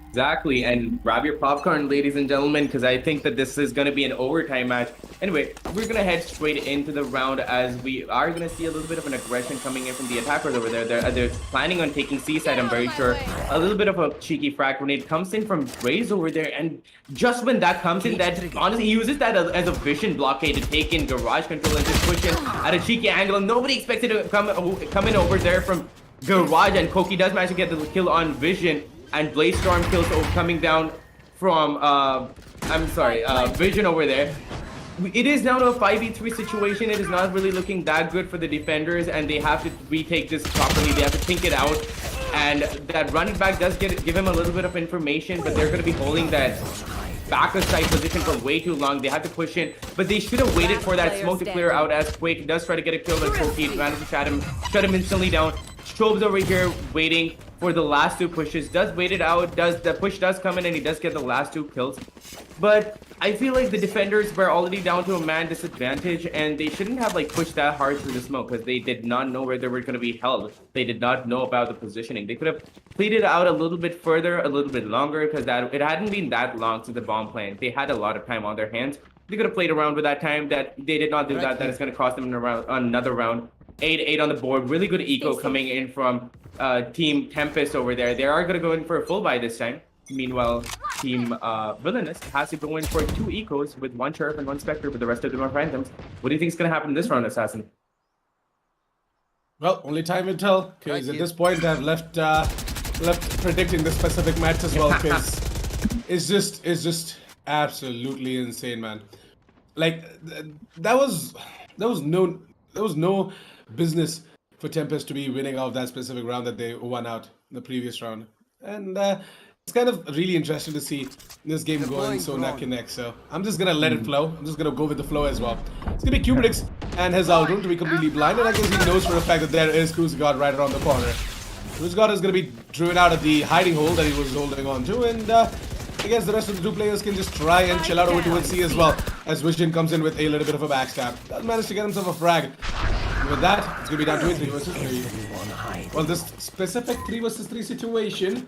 Exactly, and grab your popcorn, ladies and gentlemen, because I think that this is going to be an overtime match. Anyway, we're going to head straight into the round, as we are going to see a little bit of an aggression coming in from the attackers over there. They're planning on taking C-side, I'm very sure. A little bit of a cheeky frag grenade comes in from Graze over there, and just when that comes in, that honestly, he uses that as a vision blockade to take in Garage Control and just push in at a cheeky angle, and nobody expected to come in over there from Garage, and Koki does manage to get the kill on Vision. And Blaze Storm kills coming down from, Vision over there. It is now a 5v3 situation. It is not really looking that good for the defenders, and they have to retake this properly. They have to think it out. And that running back does give him a little bit of information, but they're going to be holding that backup side position for way too long. They have to push in, but they should have waited for that smoke to clear out, as Quake does try to get a kill on Koki. Managed to shut him instantly down. Strobes over here waiting for the last 2 pushes, does wait it out, the push does come in, and he does get the last 2 kills. But I feel like the defenders were already down to a man disadvantage, and they shouldn't have like pushed that hard through the smoke, because they did not know where they were going to be held. They did not know about the positioning. They could have played it out a little bit further, a little bit longer, because it hadn't been that long since the bomb plant. They had a lot of time on their hands. They could have played around with that time. That they did not do that. That is going to cost them another round. 8-8 on the board. Really good eco coming in from Team TempesT over there. They are going to go in for a full buy this time. Meanwhile, Team Villainous has to go in for 2 ecos with 1 Sheriff and 1 Spectre, but the rest of them are Phantoms. What do you think is going to happen this round, Assassin? Well, only time will tell, because at this point I've left predicting the specific match as well, because it's just absolutely insane, man. Like there was no business for TempesT to be winning out that specific round that they won out in the previous round, and it's kind of really interesting to see this game going so neck and neck. So I'm just gonna let it flow. I'm just gonna go with the flow as well. It's gonna be Kubrix and his Aldrin to be completely blind, and I guess he knows for a fact that there is Cruise God right around the corner. Cruise God is gonna be driven out of the hiding hole that he was holding on to, and I guess the rest of the 2 players can just try and chill out over towards C as well, as Vision comes in with a little bit of a backstab. Does manage to get himself a frag. With that, it's going to be down to a 3 versus 3. Well, this specific 3 versus 3 situation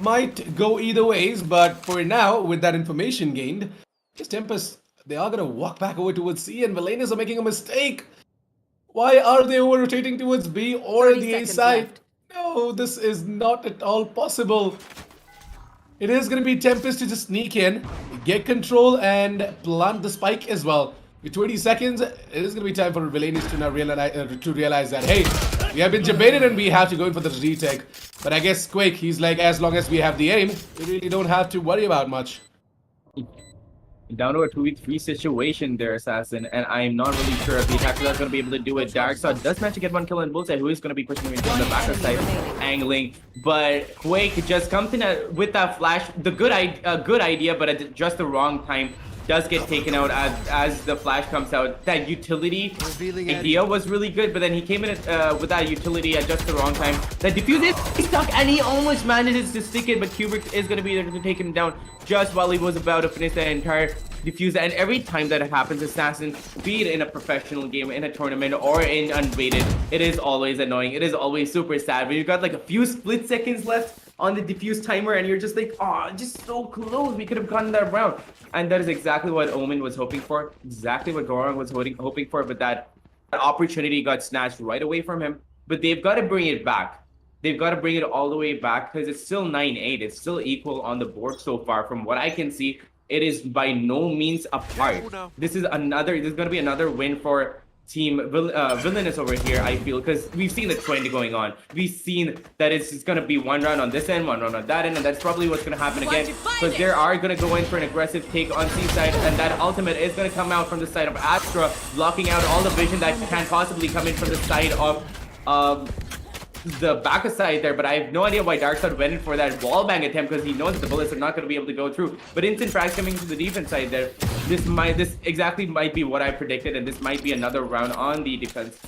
might go either ways, but for now, with that information gained, just TempesT, they are going to walk back over towards C, and Villainous are making a mistake. Why are they over-rotating towards B or the A side? Left. No, this is not at all possible. It is going to be TempesT to just sneak in, get control, and plant the spike as well. With 20 seconds, it is going to be time for Villainous to now realize that, hey, we have been debated and we have to go in for the retake. But I guess Quake, he's like, as long as we have the aim, we really don't have to worry about much. Down to a 2v3 situation there, Assassin, and I'm not really sure if the attackers are going to be able to do it. Darksaw does manage to get 1 kill on Bullseye, who is going to be pushing him into the backup side, angling. But Quake just comes in with that flash, a good idea, but at just the wrong time. Does get taken out as the flash comes out. That utility idea was really good, but then he came in with that utility at just the wrong time. That defuse is stuck, and he almost manages to stick it, but Kubrick is going to be there to take him down just while he was about to finish the entire defuse. And every time that it happens, Assassin, be it in a professional game, in a tournament, or in unrated, it is always annoying. It is always super sad. When you've got like a few split seconds left on the defuse timer and you're just like, oh, just so close. We could have gotten that round. And that is exactly what Omen was hoping for. Exactly what Gorong was hoping for. But that opportunity got snatched right away from him. But they've got to bring it back. They've got to bring it all the way back because it's still 9-8. It's still equal on the board so far. From what I can see, it is by no means apart. This is going to be another win for Team Villainous over here, I feel, because we've seen the trend going on. We've seen that it's going to be one round on this end, one round on that end, and that's probably what's going to happen again. Because they are going to go in for an aggressive take on C side, and that ultimate is going to come out from the side of Astra, blocking out all the vision that can possibly come in from the side of the back side there, but I have no idea why Darkseid went in for that wall bang attempt because he knows that the bullets are not going to be able to go through. But instant frags coming to the defense side there. This exactly might be what I predicted, and this might be another round on the defense.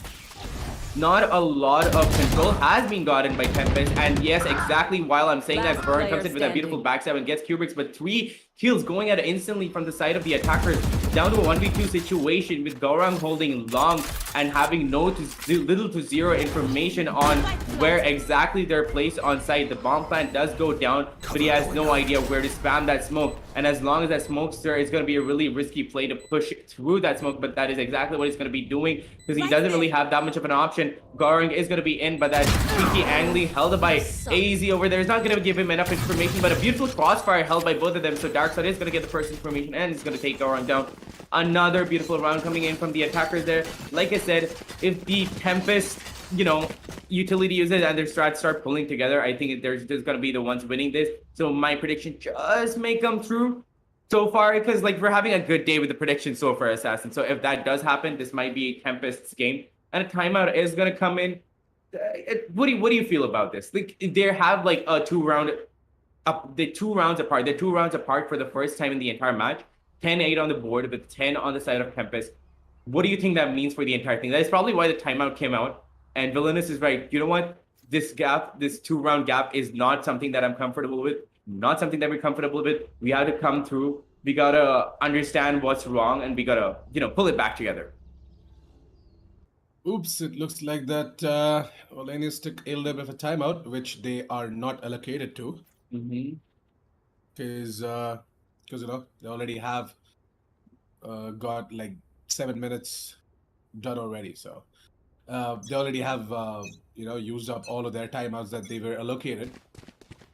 Not a lot of control has been gotten by TempesT, and yes, exactly while I'm saying that, Burn comes in with that beautiful backstab and gets Kubrick's, but 3 kills going out instantly from the side of the attackers down to a 1v2 situation with Gorong holding long and having little to zero information on where exactly they're placed on site. The bomb plant does go down, but he has no idea where to spam that smoke. And as long as that smoke's there, it's going to be a really risky play to push through that smoke, but that is exactly what he's going to be doing because he doesn't really have that much of an option. Gorong is going to be in, but that cheeky angly held by AZ over there is not going to give him enough information, but a beautiful crossfire held by both of them. So Darkseid is going to get the first information and he's going to take Gorong down. Another beautiful round coming in from the attackers there. Like I said, if the TempesT, utility users and their strats start pulling together, I think there's going to be the ones winning this. So my prediction just may come true so far because like we're having a good day with the prediction so far, Assassin. So if that does happen, this might be TempesT's game. And a timeout is going to come in. What do you feel about this? Like they have like a 2 round, the 2 rounds apart. They're 2 rounds apart for the first time in the entire match. 10-8 on the board with 10 on the side of TempesT. What do you think that means for the entire thing? That is probably why the timeout came out. And Villainous is right. You know what? This gap, this 2-round gap is not something that I'm comfortable with. Not something that we're comfortable with. We have to come through. We got to understand what's wrong and we got to, pull it back together. Oops, it looks like that Villainous took a little bit of a timeout, which they are not allocated to. Because, they already have got like 7 minutes done already. So they already have, used up all of their timeouts that they were allocated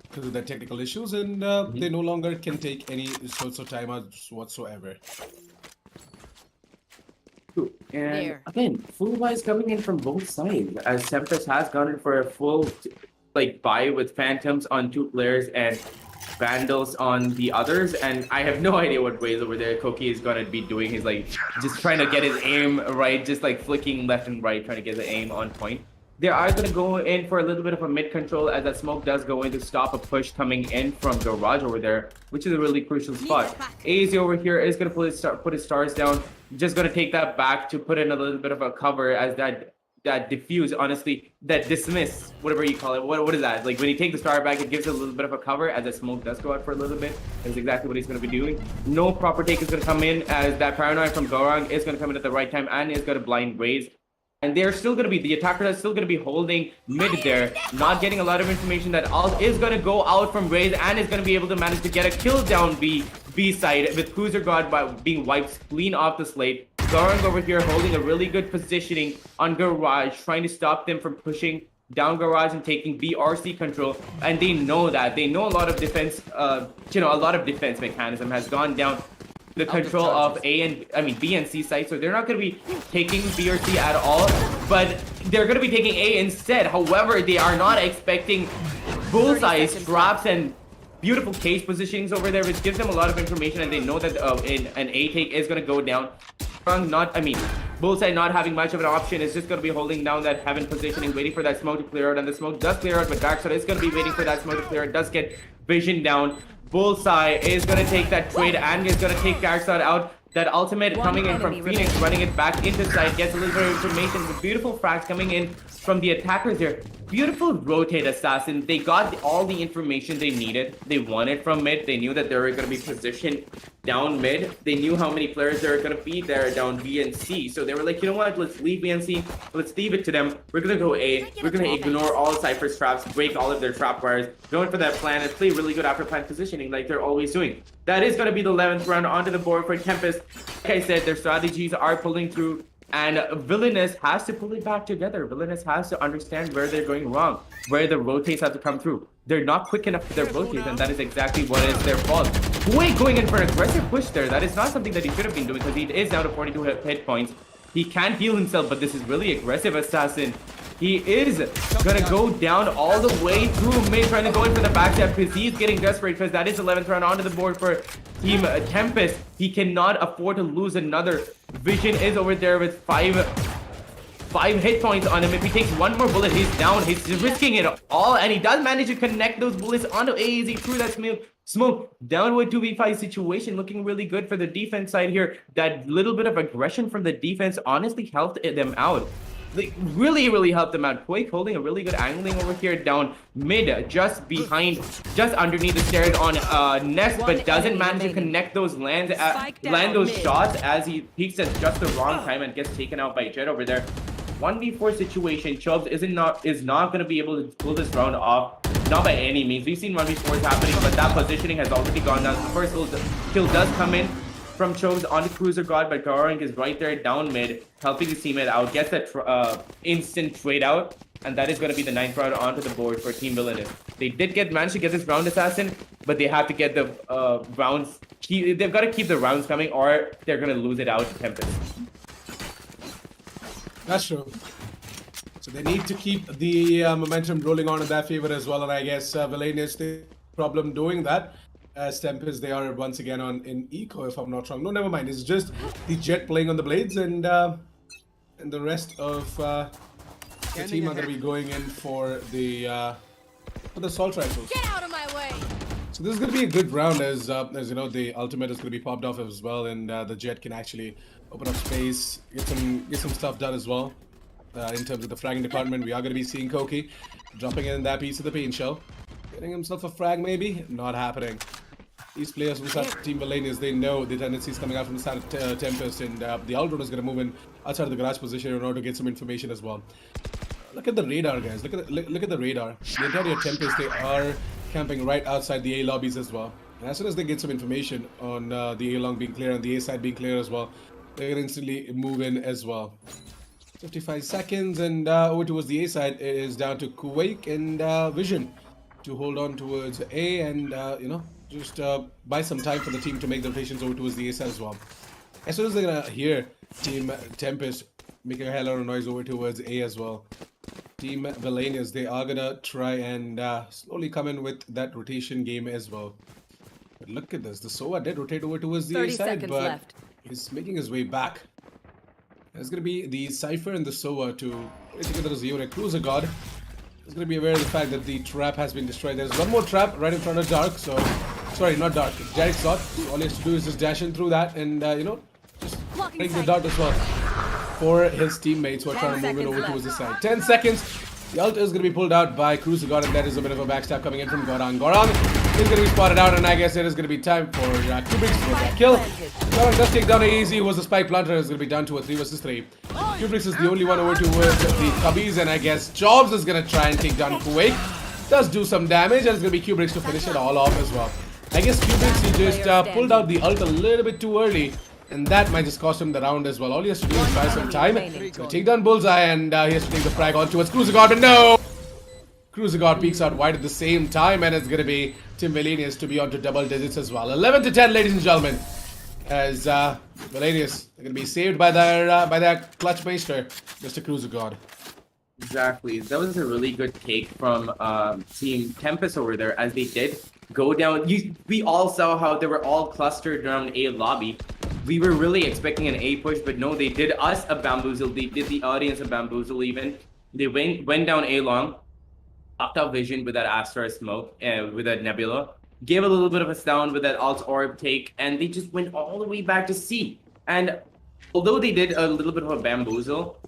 because of their technical issues, and they no longer can take any sorts of timeouts whatsoever. And again, full-wise coming in from both sides, as TempesT has gone in for a full buy with Phantoms on 2 players and Vandals on the others, and I have no idea what Waze over there Koki is gonna be doing. He's just trying to get his aim right, just flicking left and right, trying to get the aim on point. They are gonna go in for a little bit of a mid control as that smoke does go in to stop a push coming in from Garage over there, which is a really crucial spot. AZ over here is gonna put his stars down, just gonna take that back to put in a little bit of a cover as that diffuse, honestly, that dismiss, whatever you call it. What is that? Like when you take the star back, it gives it a little bit of a cover as the smoke does go out for a little bit. That's exactly what he's going to be doing. No proper take is going to come in as that paranoid from Gorong is going to come in at the right time and is going to blind Raze. And they're still going to be, the attacker is still going to be holding mid there, not getting a lot of information. That ult is going to go out from Raze and is going to be able to manage to get a kill down B side with Cruiser God by being wiped clean off the slate. Gorong over here holding a really good positioning on Garage, trying to stop them from pushing down Garage and taking BRC control. And they know that. They know a lot of defense, a lot of defense mechanism has gone down the control of B and C side. So they're not going to be taking B or C at all, but they're going to be taking A instead. However, they are not expecting bullseye traps and beautiful cage positionings over there, which gives them a lot of information, and they know that an A take is going to go down. Bullseye not having much of an option is just going to be holding down that heaven positioning, waiting for that smoke to clear out, and the smoke does clear out, but Darkseid is going to be waiting for that smoke to clear out, does get vision down. Bullseye is going to take that trade and is going to take Darkseid out. That ultimate coming in from Phoenix, running it back into side, gets a little bit of information with beautiful frags coming in from the attackers here. beautiful rotate assassin. They got all the information they needed. They wanted from mid. They knew that they were going to be positioned down mid. They knew how many players there were going to be there down B and C. So they were like, you know what? Let's leave B and C. Let's leave it to them. We're going to go A. We're going to ignore all Cypher's traps, break all of their trap wires, going for that plan, and play really good after plan positioning like they're always doing. That is going to be the 11th round onto the board for TempesT. Like I said, their strategies are pulling through. And Villainous has to pull it back together. Villainous has to understand where they're going wrong, where the rotates have to come through. They're not quick enough with their rotates, and that is exactly what is their fault. Wait, going in for an aggressive push there. That is not something that he should have been doing because he is down to 42 hit points. He can heal himself, but this is really aggressive assassin. He is gonna go down all the way through mid, trying to go in for the backstab because he's getting desperate because that is 11th round onto the board for Team TempesT. He cannot afford to lose another. Vision is over there with five hit points on him. If he takes one more bullet, he's down. He's risking it all, and he does manage to connect those bullets onto AZ through that smoke. Downward 2v5 situation, looking really good for the defense side here. That little bit of aggression from the defense honestly helped them out. Like, really helped them out. Quake holding a really good angling over here down mid, just underneath the stairs on Nest, but doesn't manage to connect those land those shots as he peeks at just the wrong time and gets taken out by Jet over there. 1v4 situation. Chubbs is not going to be able to pull this round off. Not by any means. We've seen 1v4s happening, but that positioning has already gone down. The first kill does come in from Chobes onto Cruiser God, but Garang is right there down mid, helping his teammate out, gets that instant trade out, and that is going to be the 9th round onto the board for Team Villainous. They did manage to get this round assassin, but they have to get the rounds. They've got to keep the rounds coming, or they're going to lose it out to TempesT. That's true. So they need to keep the momentum rolling on in their favor as well, and I guess Villainous the problem doing that. As TempesT, they are once again in eco, if I'm not wrong. No, never mind. It's just the Jet playing on the blades, and the rest of the team are going to be going in for the assault rifles. Get out of my way! So this is going to be a good round, as you know, the ultimate is going to be popped off as well, and the Jet can actually open up space, get some stuff done as well. In terms of the fragging department, we are going to be seeing Koki dropping in that piece of the paint shell, getting himself a frag maybe. Not happening. These players from the Team Villainous, they know the tendencies coming out from the side of TempesT, and the Aldron is going to move in outside of the garage position in order to get some information as well. Look at the radar, guys. Look at the radar. The entire TempesT, they are camping right outside the A lobbies as well. And as soon as they get some information on the A long being clear and the A side being clear as well, they can instantly move in as well. 55 seconds, and over towards the A side, it is down to Quake and Vision to hold on towards A and you know, just buy some time for the team to make the rotations over towards the A side as well. As soon as they're gonna hear Team TempesT making a hell of a noise over towards A as well, Team Villainous, they are gonna try and slowly come in with that rotation game as well. But look at this, the Sova did rotate over towards the A side, but he's making his way back. It's gonna be the Cypher and the Sova to put together as a unit. Cruiser God is gonna be aware of the fact that the trap has been destroyed. There's one more trap right in front of Dark, so sorry, not Dark, Jarek Slot. So all he has to do is just dash in through that and you know, just take the dart as well for his teammates who are trying to move it over towards the side. 10 seconds. The ult is going to be pulled out by Cruiser God, and that is a bit of a backstab coming in from Gorang. Gorang is going to be spotted out, and I guess it is going to be time for Kubrick to get that kill. Gorang does take down AZ, who was the spike planter. Is going to be down to a 3 versus 3. Kubrick is the only one over towards the Cubbies, and I guess Jobs is going to try and take down Quake. Does do some damage, and it's going to be Kubrick to finish it all off as well. I guess Kubrick, he just pulled out the ult a little bit too early, and that might just cost him the round as well. All he has to do is buy some time. So take down Bullseye, and he has to take the frag on towards Cruiser God, but no! Cruiser God peeks out wide at the same time, and it's going to be Team Villainous to be on to double digits as well. 11 to 10, ladies and gentlemen, as Villainous are going to be saved by their clutch meister, Mr. Cruiser God. Exactly. That was a really good take from Team TempesT over there, as they did go down. We all saw how they were all clustered around A lobby. We were really expecting an A push, but no, they did us a bamboozle. They did the audience a bamboozle even. They went down A long, popped out Vision with that Astra smoke, with that Nebula, gave a little bit of a sound with that alt orb take, and they just went all the way back to C. And although they did a little bit of a bamboozle,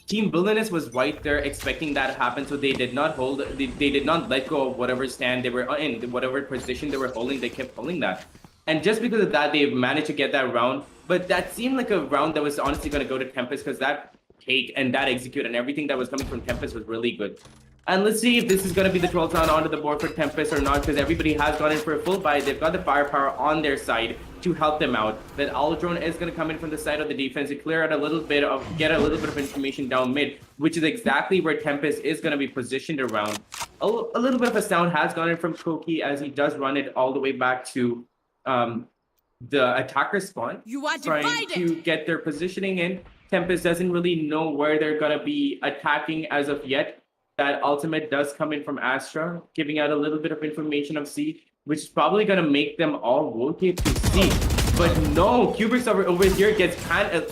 Team Villainous was right there expecting that to happen, so they did not hold. They did not let go of whatever stand they were in, whatever position they were holding. They kept holding that, and just because of that, they managed to get that round. But that seemed like a round that was honestly going to go to TempesT because that take and that execute and everything that was coming from TempesT was really good. And let's see if this is going to be the 12th round onto the board for TempesT or not, because everybody has gone in for a full buy. They've got the firepower on their side to help them out. That Aldrone is going to come in from the side of the defense to clear out a little bit of, get a little bit of information down mid, which is exactly where TempesT is going to be positioned around. A little bit of a sound has gone in from Koki as he does run it all the way back to the attacker spawn, trying to get their positioning in. TempesT doesn't really know where they're going to be attacking as of yet. That ultimate does come in from Astra, giving out a little bit of information of C, which is probably going to make them all rotate to C. But no, Kubrick's over here gets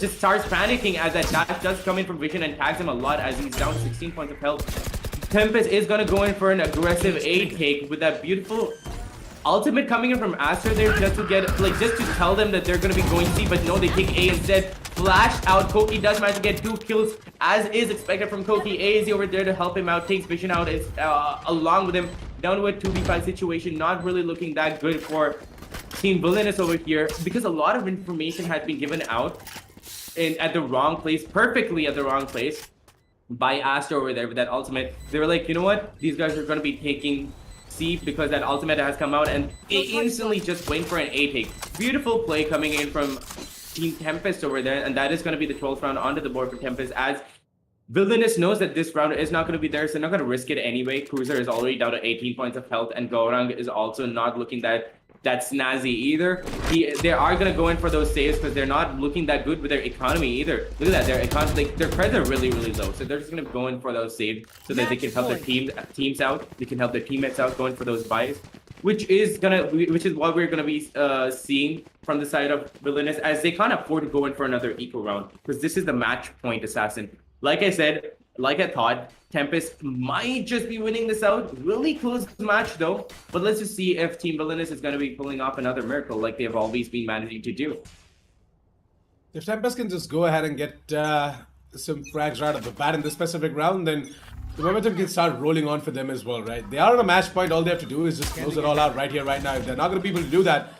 just starts panicking as that dash does come in from Vision and tags him a lot as he's down 16 points of health. TempesT is going to go in for an aggressive A take with that beautiful ultimate coming in from Astra there just to get, like, just to tell them that they're going to be going C, but no, they take A instead. Flash out. Koki does manage to get 2 kills as is expected from Koki. A is over there to help him out, takes Vision out, is along with him down to a 2v5 situation. Not really looking that good for Team Villainous over here because a lot of information had been given out at the wrong place, perfectly at the wrong place by Astra over there with that ultimate. They were like, you know what? These guys are going to be taking C because that ultimate has come out, and they instantly just went for an A take. Beautiful play coming in from Team TempesT over there, and that is going to be the 12th round onto the board for TempesT as Villainous knows that this round is not going to be theirs. They're not going to risk it anyway. Cruiser is already down to 18 points of health, and Gaurang is also not looking that snazzy either. They are going to go in for those saves because they're not looking that good with their economy either. Look at that, their economy, their creds are really, really low. So they're just going to go in for those saves so that they can help their teams out. They can help their teammates out going for those buys, which is what we're gonna be seeing from the side of Villainous as they can't afford to go in for another eco round because this is the match point assassin. Like I said, like I thought, TempesT might just be winning this out. Really close match though, but let's just see if Team Villainous is gonna be pulling off another miracle like they've always been managing to do. If TempesT can just go ahead and get some frags right off the bat in this specific round, then the momentum can start rolling on for them as well, right? They are on a match point. All they have to do is just close it all out right here, right now. If they're not going to be able to do that,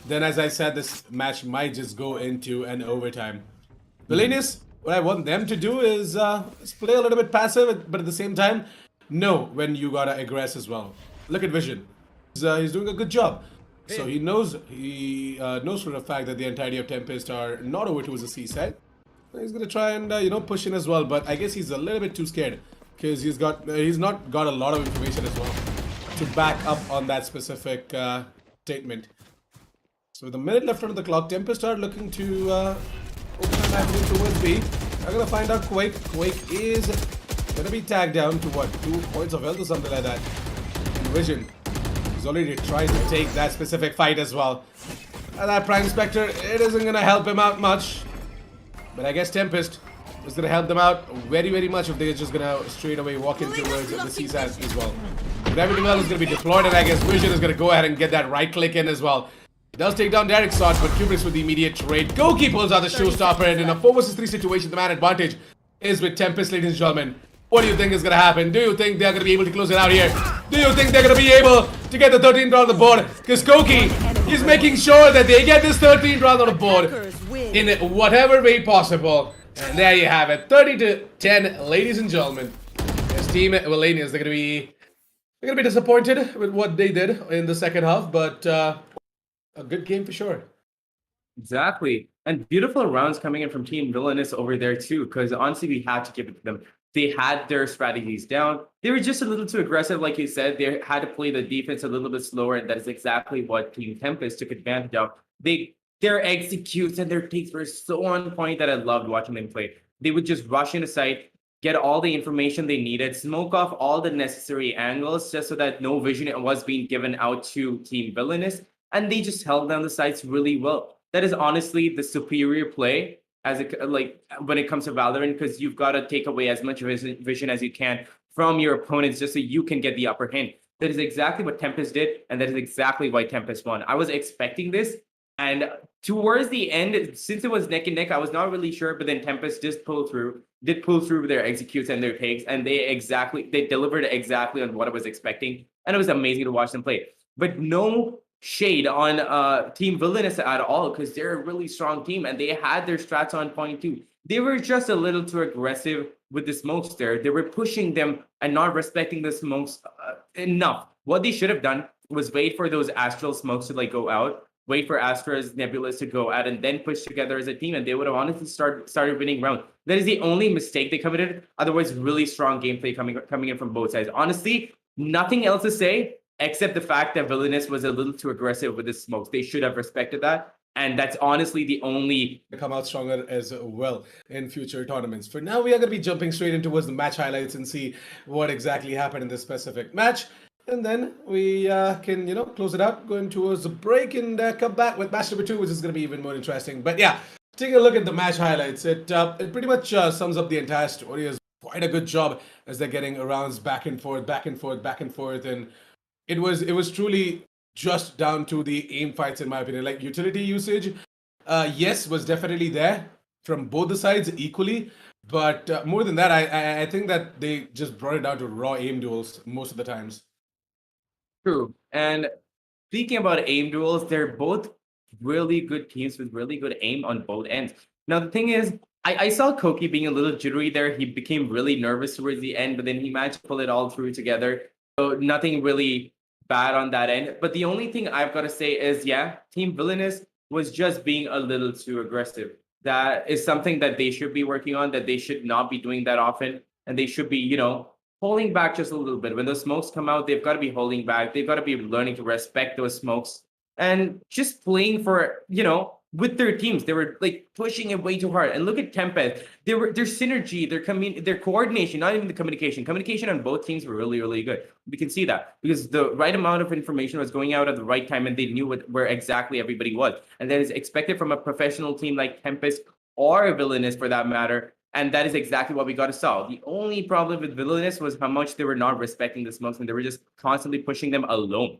then as I said, this match might just go into an overtime. Villainous, what I want them to do is play a little bit passive, but at the same time, know when you gotta aggress as well. Look at Vision. He's doing a good job. So he knows for a fact that the entirety of TempesT are not over towards the C side. He's gonna try and push in as well, but I guess he's a little bit too scared because he's not got a lot of information as well to back up on that specific statement. So with a minute left on the clock, TempesT are looking to open an avenue towards B. I'm gonna find out Quake. Quake is gonna be tagged down to what, 2 points of health or something like that. And Vision, he's already tried to take that specific fight as well. And that Prime Spectre, it isn't gonna help him out much. But I guess TempesT is gonna help them out very, very much if they're just gonna straight away walk in towards the CSAT as well. But everything else is gonna be deployed, and I guess Vision is gonna go ahead and get that right click in as well. He does take down Derek's shot, but Kubrick's with the immediate trade. Goki pulls out the showstopper, and in a 4 vs 3 situation, the man advantage is with TempesT, ladies and gentlemen. What do you think is gonna happen? Do you think they're gonna be able to close it out here? Do you think they're gonna be able to get the 13th round on the board? Because Koki is making sure that they get this 13th round on the board in whatever way possible. And there you have it, 30-10, ladies and gentlemen. This team Villainous, they're gonna be disappointed with what they did in the second half, but a good game for sure. Exactly. And beautiful rounds coming in from Team Villainous over there too, because honestly, we had to give it to them. They had their strategies down. They were just a little too aggressive, like you said. They had to play the defense a little bit slower, and that is exactly what Team TempesT took advantage of. Their executes and their takes were so on point that I loved watching them play. They would just rush into sight, get all the information they needed, smoke off all the necessary angles just so that no vision was being given out to Team Villainous, and they just held down the sights really well. That is honestly the superior play as when it comes to Valorant, because you've got to take away as much vision as you can from your opponents just so you can get the upper hand. That is exactly what TempesT did, and that is exactly why TempesT won. I was expecting this. And towards the end, since it was neck and neck, I was not really sure, but then TempesT did pull through with their executes and their takes, and they delivered exactly on what I was expecting, and it was amazing to watch them play. But no shade on Team Villainous at all, because they're a really strong team, and they had their strats on point too. They were just a little too aggressive with the smokes there. They were pushing them and not respecting the smokes enough. What they should have done was wait for those astral smokes to like go out, wait for Astra's Nebulas to go out, and then push together as a team, and they would have honestly started winning rounds. That is the only mistake they committed. Otherwise, really strong gameplay coming in from both sides. Honestly, nothing else to say except the fact that Villainous was a little too aggressive with the smokes. They should have respected that. And that's honestly the only come out stronger as well in future tournaments. For now, we are going to be jumping straight into towards the match highlights and see what exactly happened in this specific match. And then we can, close it out, going towards the break and come back with match number 2, which is going to be even more interesting. But yeah, taking a look at the match highlights, it pretty much sums up the entire story as quite a good job as they're getting rounds back and forth, and it was truly just down to the aim fights, in my opinion. Like utility usage, yes, was definitely there from both the sides equally. But more than that, I think that they just brought it down to raw aim duels most of the times. True. And speaking about aim duels, they're both really good teams with really good aim on both ends. Now, the thing is, I saw Koki being a little jittery there. He became really nervous towards the end, but then he managed to pull it all through together. So nothing really bad on that end. But the only thing I've got to say is, yeah, Team Villainous was just being a little too aggressive. That is something that they should be working on, that they should not be doing that often. And they should be, holding back just a little bit. When those smokes come out, they've got to be holding back. They've got to be learning to respect those smokes and just playing for, with their teams. They were like pushing it way too hard. And look at TempesT. Their synergy, their coordination, not even the communication. Communication on both teams were really, really good. We can see that because the right amount of information was going out at the right time, and they knew where exactly everybody was. And that is expected from a professional team like TempesT or Villainous for that matter. And that is exactly what we got to solve. The only problem with Villainous was how much they were not respecting the smokes, and they were just constantly pushing them alone.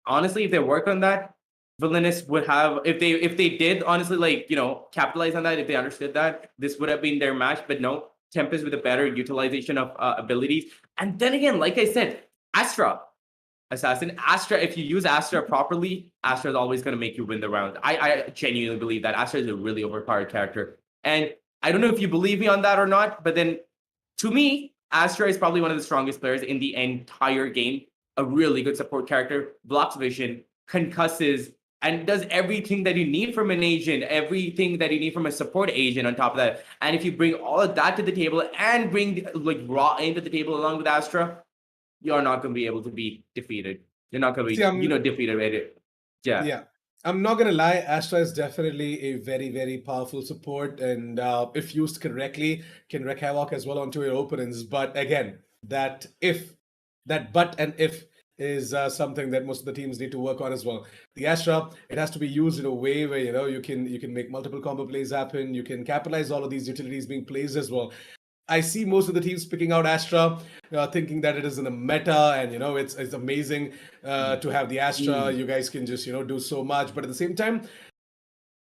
Honestly, if they work on that, Villainous would have, if they did honestly capitalize on that, if they understood that, this would have been their match. But no, TempesT with a better utilization of abilities. And then again, like I said, Astra, if you use Astra properly, Astra is always going to make you win the round. I genuinely believe that Astra is a really overpowered character. And I don't know if you believe me on that or not, but then to me, Astra is probably one of the strongest players in the entire game. A really good support character, blocks vision, concusses, and does everything that you need from an agent, everything that you need from a support agent on top of that. And if you bring all of that to the table and bring raw aim to the table along with Astra, you're not going to be able to be defeated. You're not going to be, defeated with it. Yeah. Yeah. I'm not going to lie, Astra is definitely a very, very powerful support, and if used correctly, can wreak havoc as well onto your opponents. But again, that but and if is something that most of the teams need to work on as well. The Astra, it has to be used in a way where, you can make multiple combo plays happen, you can capitalize all of these utilities being placed as well. I see most of the teams picking out Astra, thinking that it is in a meta, and it's amazing to have the Astra. You guys can just do so much, but at the same time,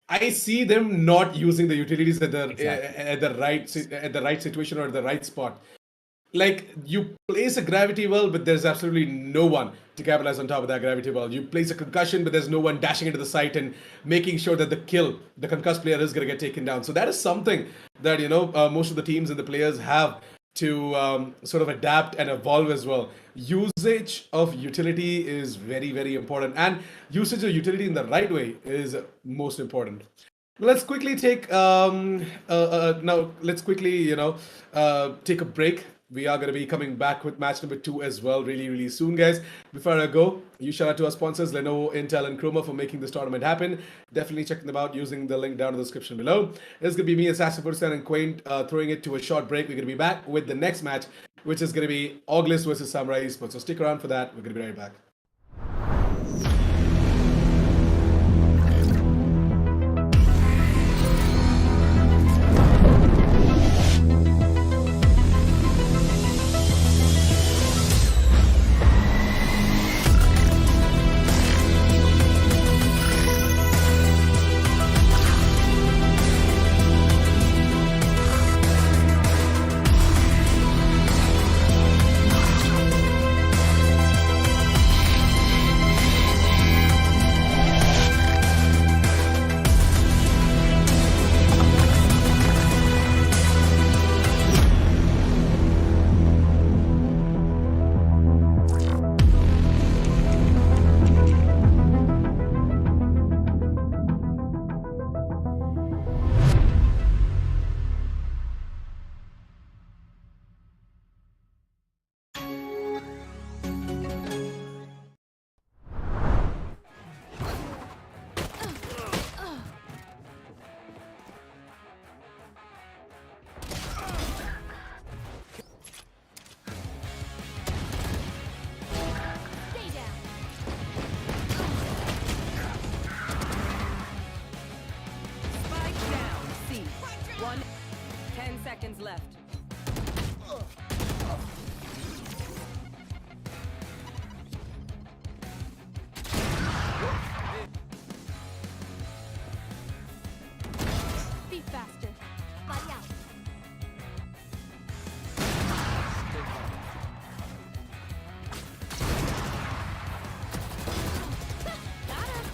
I see them not using the utilities at the right situation or the right spot. Like, you place a gravity well, but there's absolutely no one to capitalize on top of that gravity well. You place a concussion, but there's no one dashing into the site and making sure that the concussed player is going to get taken down. So that is something that, most of the teams and the players have to sort of adapt and evolve as well. Usage of utility is very, very important. And usage of utility in the right way is most important. Let's quickly take, take a break. We are going to be coming back with match number 2 as well really, really soon, guys. Before I go, huge shout out to our sponsors, Lenovo, Intel, and Croma, for making this tournament happen. Definitely check them out using the link down in the description below. It's going to be me, Assassin 47, and Quaint throwing it to a short break. We're going to be back with the next match, which is going to be ORGLESS versus Samurai Esports. So stick around for that. We're going to be right back. seconds left. Be faster. Fight out. Got him.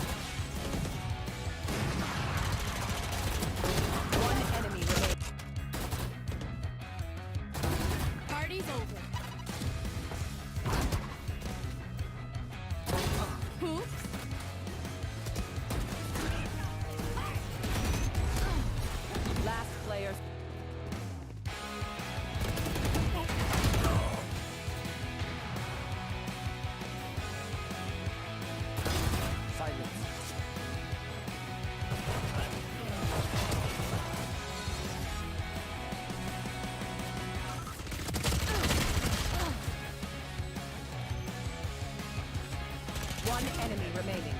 One enemy remains. Party's over. Oops. Last player. One enemy remaining.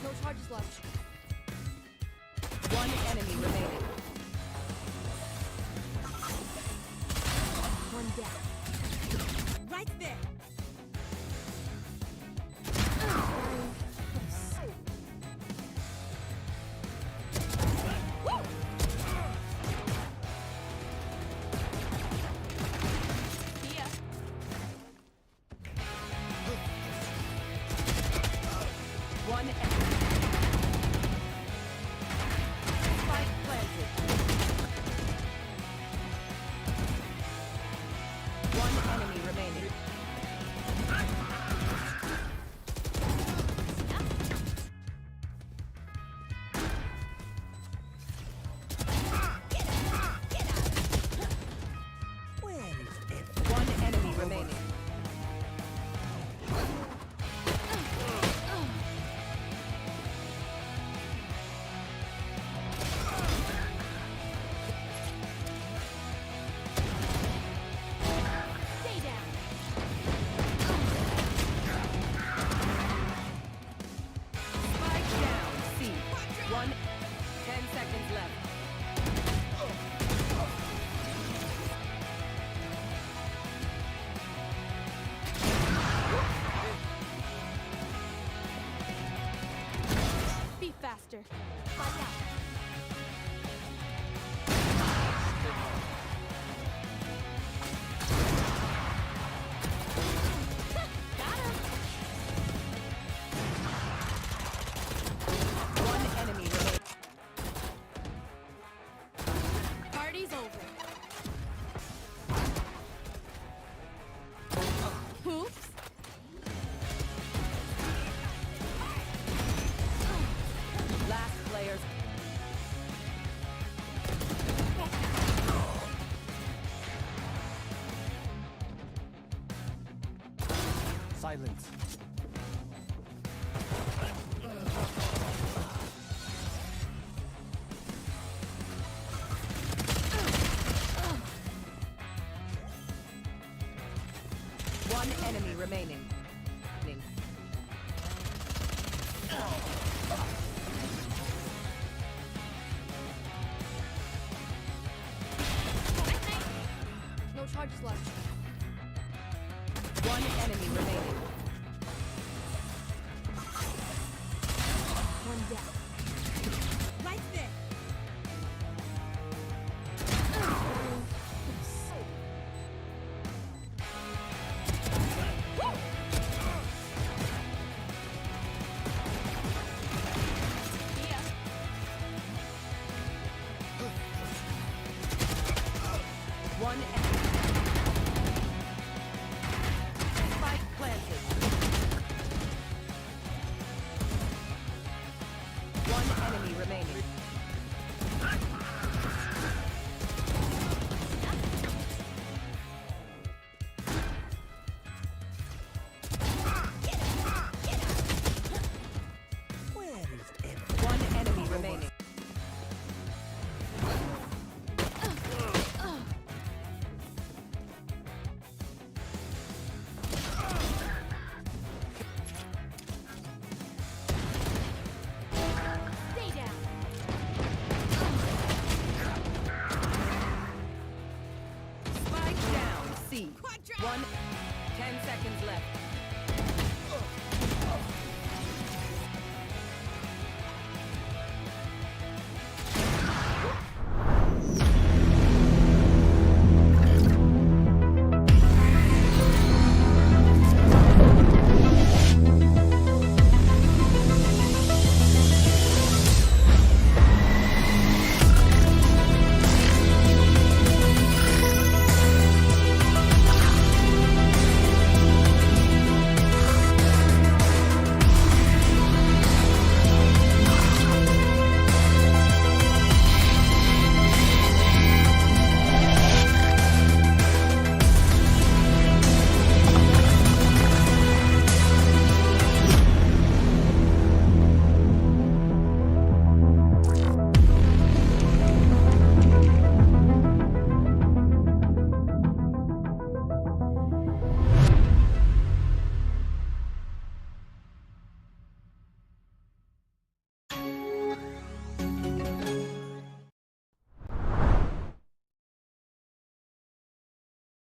No charges left. One enemy remaining. One down. Right there. See ya. One enemy. Spike planted. One enemy remaining. One enemy remaining. Stay down. Spike down. C. 10 seconds left. Be faster. Fight out. Got him. One enemy remaining. Party's over. Oops. Last players. Silence. One enemy remaining. No charges left. One enemy remaining. One down. Right there.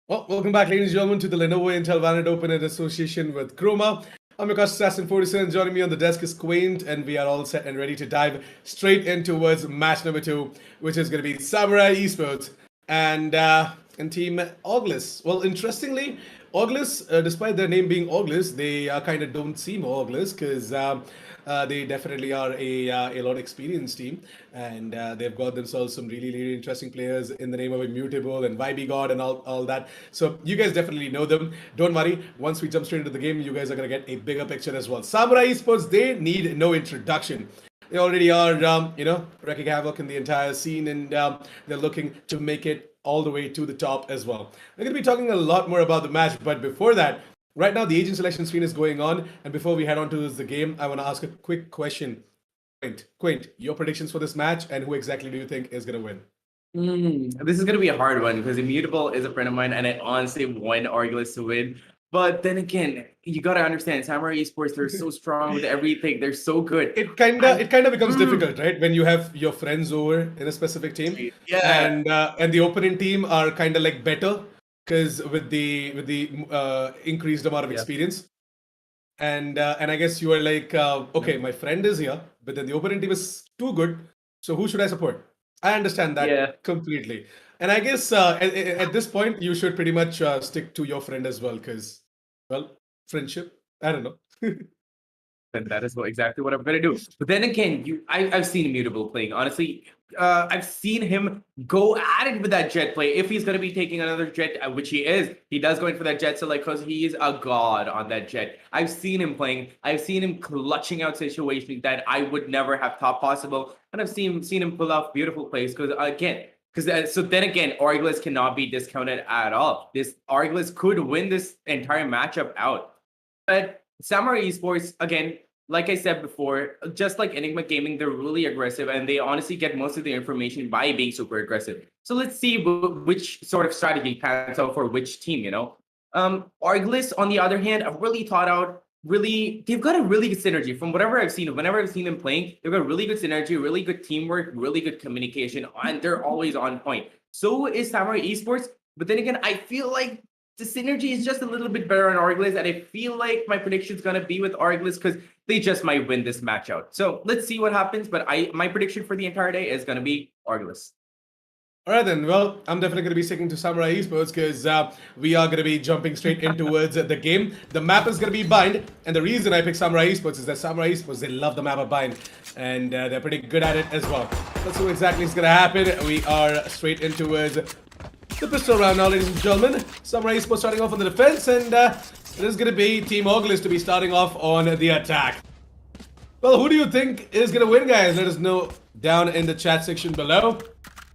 Well, welcome back, ladies and gentlemen, to the Lenovo Intel Valorant Open in association with Croma. I'm your host, Assassin47. Joining me on the desk is Quaint, and we are all set and ready to dive straight in towards match number 2, which is going to be Samurai Esports and Team ORGLESS. Well, interestingly, ORGLESS, despite their name being ORGLESS, they kind of don't seem ORGLESS because they definitely are a lot experienced team, and they've got themselves some really interesting players in the name of Immutable and Vibe God and all that. So you guys definitely know them. Don't worry. Once we jump straight into the game, you guys are gonna get a bigger picture as well. Samurai Esports, they need no introduction. They already are, wreaking havoc in the entire scene, and they're looking to make it all the way to the top as well. We're going to be talking a lot more about the match, but before that, right now the agent selection screen is going on, and before we head on to the game, I want to ask a quick question. Quint, your predictions for this match, and who exactly do you think is going to win? This is going to be a hard one because Immutable is a friend of mine, and I honestly want ORGLESS to win. But then again, you gotta understand, Samurai Esports, they're so strong with everything. They're so good. It kind of becomes difficult, right? When you have your friends over in a specific team, Yeah. and the opponent team are kind of like better because with the increased amount of experience, and I guess you are like, okay, my friend is here, but then the opponent team is too good, so who should I support? I understand that completely. And I guess at this point, you should pretty much stick to your friend as well, because, well, friendship, I don't know. And that is exactly what I'm gonna do. But then again, I've seen Immutable playing. Honestly, I've seen him go at it with that jet play. If he's gonna be taking another jet, which he is, he does go in for that jet. So like, cause he is a god on that jet. I've seen him playing. I've seen him clutching out situations that I would never have thought possible, and I've seen him pull off beautiful plays. So then again, ORGLESS cannot be discounted at all. This ORGLESS could win this entire matchup out. But Samurai Esports, again, like I said before, just like Enigma Gaming, they're really aggressive, and they honestly get most of the information by being super aggressive. So let's see which sort of strategy pans out for which team, ORGLESS, on the other hand, I've really thought out, they've got a really good synergy from whatever I've seen. Whenever I've seen them playing, they've got really good synergy, really good teamwork, really good communication, and they're always on point. So is Samurai Esports, but then again, I feel like the synergy is just a little bit better on ORGLESS, and I feel like my prediction is gonna be with ORGLESS because they just might win this match out. So let's see what happens, but my prediction for the entire day is gonna be ORGLESS. All right, then. Well, I'm definitely going to be sticking to Samurai Esports because we are going to be jumping straight in towards the game. The map is going to be Bind, and the reason I picked Samurai Esports is that Samurai Esports, they love the map of Bind, and they're pretty good at it as well. Let's see what exactly is going to happen. We are straight in towards the pistol round now, ladies and gentlemen. Samurai Esports starting off on the defense, and it is going to be Team ORGLESS to be starting off on the attack. Well, who do you think is going to win, guys? Let us know down in the chat section below.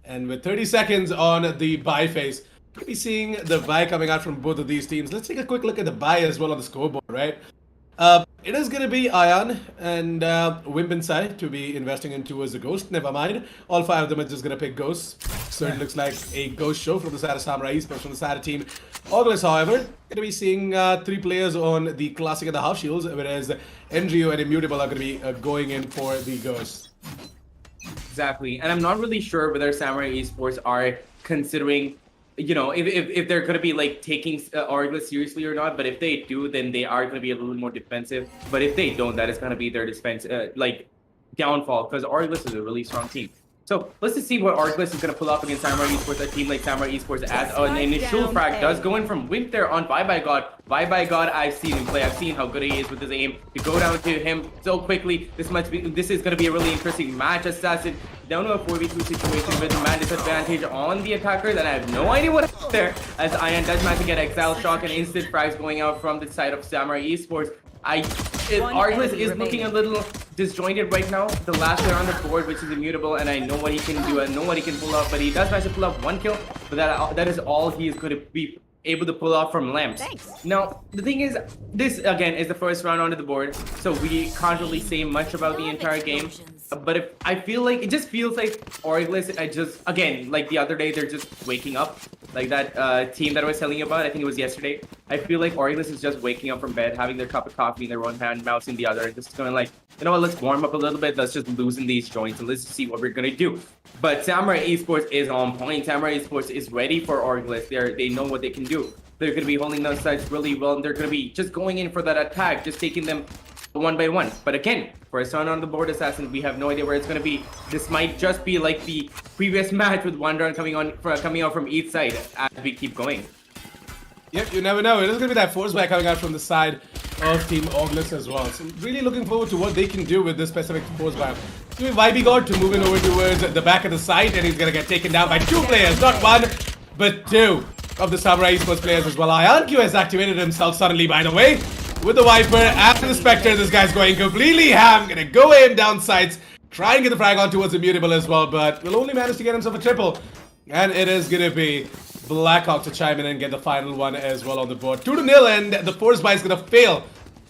And with 30 seconds on the buy phase, we'll be seeing the buy coming out from both of these teams. Let's take a quick look at the buy as well on the scoreboard, right? It is going to be Ion and Wimbensai to be investing in towards the Ghost. Never mind. All 5 of them are just going to pick Ghosts. So it looks like a Ghost show from the side of Samurai Esports, from the side of Team ORGLESS, however. Going to be seeing 3 players on the Classic and the Half Shields, whereas Endrio and Immutable are going to be going in for the Ghosts. Exactly, and I'm not really sure whether Samurai Esports are considering, if they're gonna be like taking ORGLESS seriously or not. But if they do, then they are gonna be a little more defensive. But if they don't, that is gonna be their downfall, because ORGLESS is a really strong team. So let's just see what ORGLESS is going to pull off against Samurai Esports, a team like Samurai Esports, as an initial frag does go in from Wimp there on Vibe God. Vibe God, I've seen him play. I've seen how good he is with his aim. To go down to him so quickly, this is going to be a really interesting match. Assassin down to a 4v2 situation with a man disadvantage on the attackers, and I have no idea what happened there, as Ian does manage to get Exile Shock and instant frags going out from the side of Samurai Esports. ORGLESS is looking a little disjointed right now. The last player on the board, which is Immutable, and I know what he can do, I know what he can pull off, but he does manage to pull off 1 kill, but that is all he is going to be able to pull off from Lamps. Now, the thing is, this again is the first round onto the board, so we can't really say much about the entire game. But I feel like it just feels like ORGLESS, again, like the other day, they're just waking up. like that team that I was telling you about. I think it was yesterday. I feel like ORGLESS is just waking up from bed, having their cup of coffee in their one hand, mouse in the other, and just going like, you know what, let's warm up a little bit. Let's just loosen these joints and let's just see what we're gonna do. But Samurai Esports is on point. Samurai Esports is ready for ORGLESS. They know what they can do. They're gonna be holding those sides really well, and they're gonna be just going in for that attack, just taking them one by one. But again, first round on the board, Assassin, we have no idea where it's gonna be. This might just be like the previous match with one round coming out from each side as we keep going. Yep, you never know. It is going to be that force back coming out from the side of Team ORGLESS as well. So really looking forward to what they can do with this specific force back. So Vibey God to moving over towards the back of the site, and he's going to get taken down by 2 players, not 1, but 2 of the Samurai Esports players as well. IonQ has activated himself suddenly, by the way, with the Viper after the Spectre. This guy's going completely ham, going to go aim down sights, try and get the frag on towards Immutable as well, but will only manage to get himself a triple. And it is going to be Blackhawk to chime in and get the final one as well on the board. 2-0, and the force buy is going to fail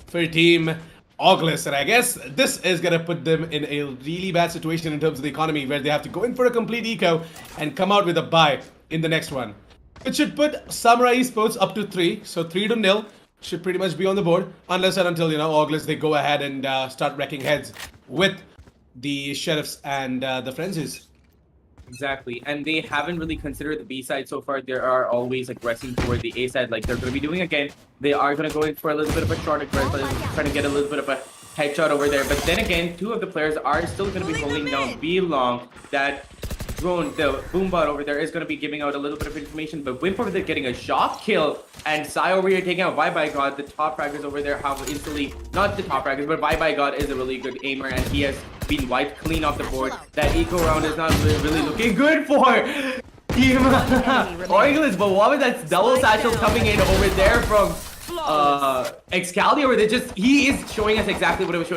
for Team ORGLESS. And I guess this is going to put them in a really bad situation in terms of the economy, where they have to go in for a complete eco and come out with a buy in the next one. It should put Samurai Esports up to 3, so 3-0 should pretty much be on the board, unless and until, you know, ORGLESS, they go ahead and start wrecking heads with the Sheriffs and the Frenzies. Exactly, and they haven't really considered the B side so far. They are always aggressing toward the A side, like they're going to be doing again. They are going to go in for a little bit of a short aggressive, trying to get a little bit of a headshot over there. But then again, 2 of the players are still going to be holding down B long. That drone, the boombot over there, is going to be giving out a little bit of information. But Wimp over there getting a shot kill, and Sai over here taking out Bye God. The top fraggers over there have instantly, not the top fraggers, but Bye God is a really good aimer, and he has been wiped clean off the board. That eco round is not really looking good for Team ORGLESS. But what was that double satchel coming in over there from Excalibur? He is showing us exactly what he was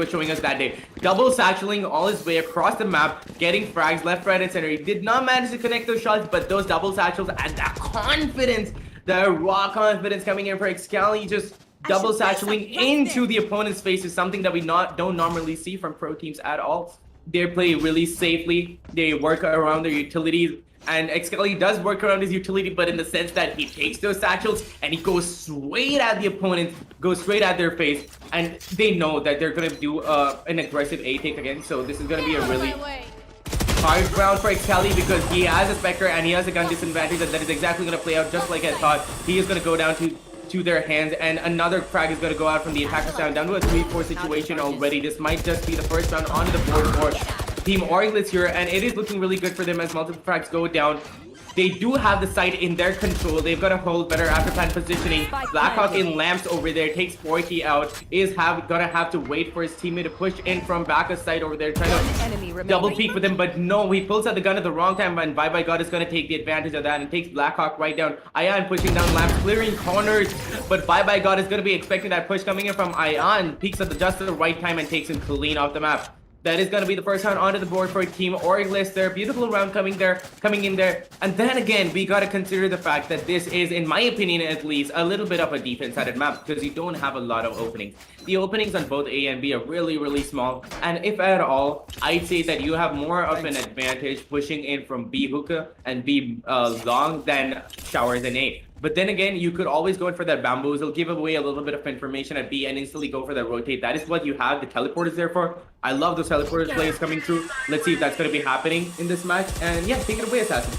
showing us that day. Double satcheling all his way across the map, getting frags left, right, and center. He did not manage to connect those shots, but those double satchels and that confidence, the raw confidence coming in for Excalibur, just double satcheling into the opponent's face is something that we don't normally see from pro teams at all. They play really safely. They work around their utilities, and Excalibur does work around his utility, but in the sense that he takes those satchels and he goes straight at the opponent, goes straight at their face, and they know that they're gonna do an aggressive A take again. So this is gonna be a really hard round for Excalibur because he has a Spectre and he has a gun disadvantage, and that is exactly gonna play out just like I thought. He is gonna go down to their hands, and another frag is going to go out from the attacker sound down to a 3-4 situation already. This might just be the first round on the board for Team ORGLESS here, and it is looking really good for them as multiple frags go down. They do have the site in their control. They've got to hold better after plan positioning. Blackhawk in lamps over there, takes Forky out. Gonna have to wait for his teammate to push in from back of site over there, trying to double peek with him, but no, he pulls out the gun at the wrong time, and Bye God is gonna take the advantage of that and takes Blackhawk right down. Ion pushing down lamps, clearing corners, but Bye God is gonna be expecting that push coming in from Ion. Peeks at just the right time and takes him clean off the map. That is going to be the first round onto the board for Team ORGLESS. Their beautiful round coming in there. And then again, we got to consider the fact that this is, in my opinion at least, a little bit of a defense-sided map because you don't have a lot of openings. The openings on both A and B are really, really small. And if at all, I'd say that you have more of an advantage pushing in from B hookah and B long than showers in A. But then again, you could always go in for that bamboozle, give away a little bit of information at B and instantly go for that rotate. That is what you have the teleporters there for. I love those teleporters plays coming through. Let's see if that's going to be happening in this match. And yeah, take it away, Assassin.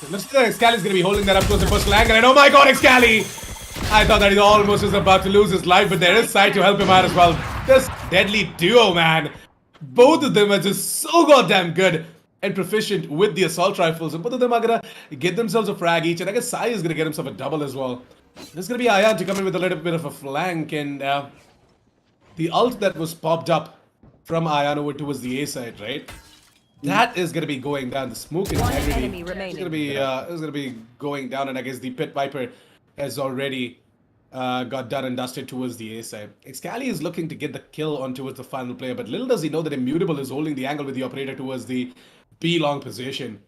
It looks like Excali is going to be holding that up close to first angle, and oh my god, Excali! I thought that he almost was about to lose his life, but there is Sai to help him out as well. This deadly duo, man. Both of them are just so goddamn good and proficient with the assault rifles, and both of them are gonna get themselves a frag each, and I guess Sai is gonna get himself a double as well. There's gonna be Ion to come in with a little bit of a flank, and the ult that was popped up from Ion over towards the A side, right? That is gonna be going down. The smoke integrity is gonna be going down, and I guess the Pit Viper has already got done and dusted towards the A side. Excali is looking to get the kill on towards the final player, but little does he know that Immutable is holding the angle with the operator towards the B long position.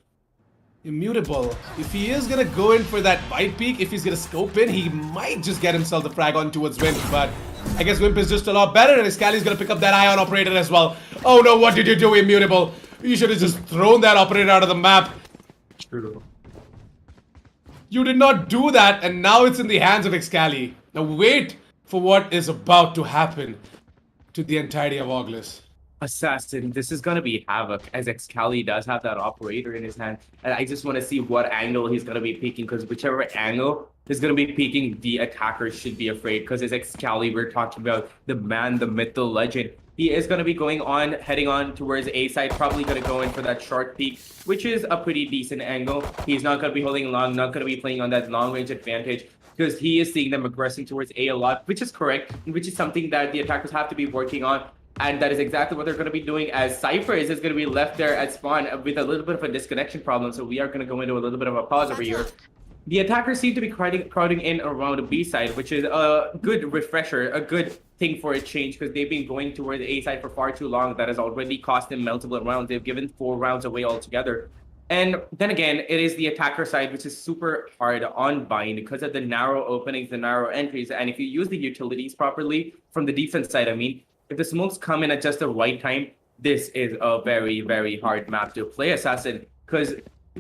Immutable, if he is gonna go in for that bite peek, if he's gonna scope in, he might just get himself the frag on towards Wimp, but I guess Wimp is just a lot better, and Excali's gonna pick up that Ion operator as well. Oh no, what did you do, Immutable? You should have just thrown that operator out of the map. True. You did not do that, and now it's in the hands of Excali. Now wait for what is about to happen to the entirety of ORGLESS. Assassin, this is gonna be havoc, as Excali does have that operator in his hand, and I just want to see what angle he's gonna be peeking, because whichever angle is gonna be peeking, the attacker should be afraid, because it's Excali. We're talking about the man, the myth, the legend. He is gonna be heading on towards A side, probably gonna go in for that short peek, which is a pretty decent angle. He's not gonna be holding long, not gonna be playing on that long range advantage, because he is seeing them aggressing towards A a lot, which is correct, which is something that the attackers have to be working on. And that is exactly what they're going to be doing, as Cypher is going to be left there at spawn with a little bit of a disconnection problem. So we are going to go into a little bit of a pause over here. The attackers seem to be crowding in around the B side, which is a good refresher, a good thing for a change, because they've been going towards the A side for far too long. That has already cost them multiple rounds. They've given 4 rounds away altogether. And then again, it is the attacker side, which is super hard on bind because of the narrow openings, the narrow entries. And if you use the utilities properly, from the defense side, I mean, if the smokes come in at just the right time, this is a very, very hard map to play Assassin, because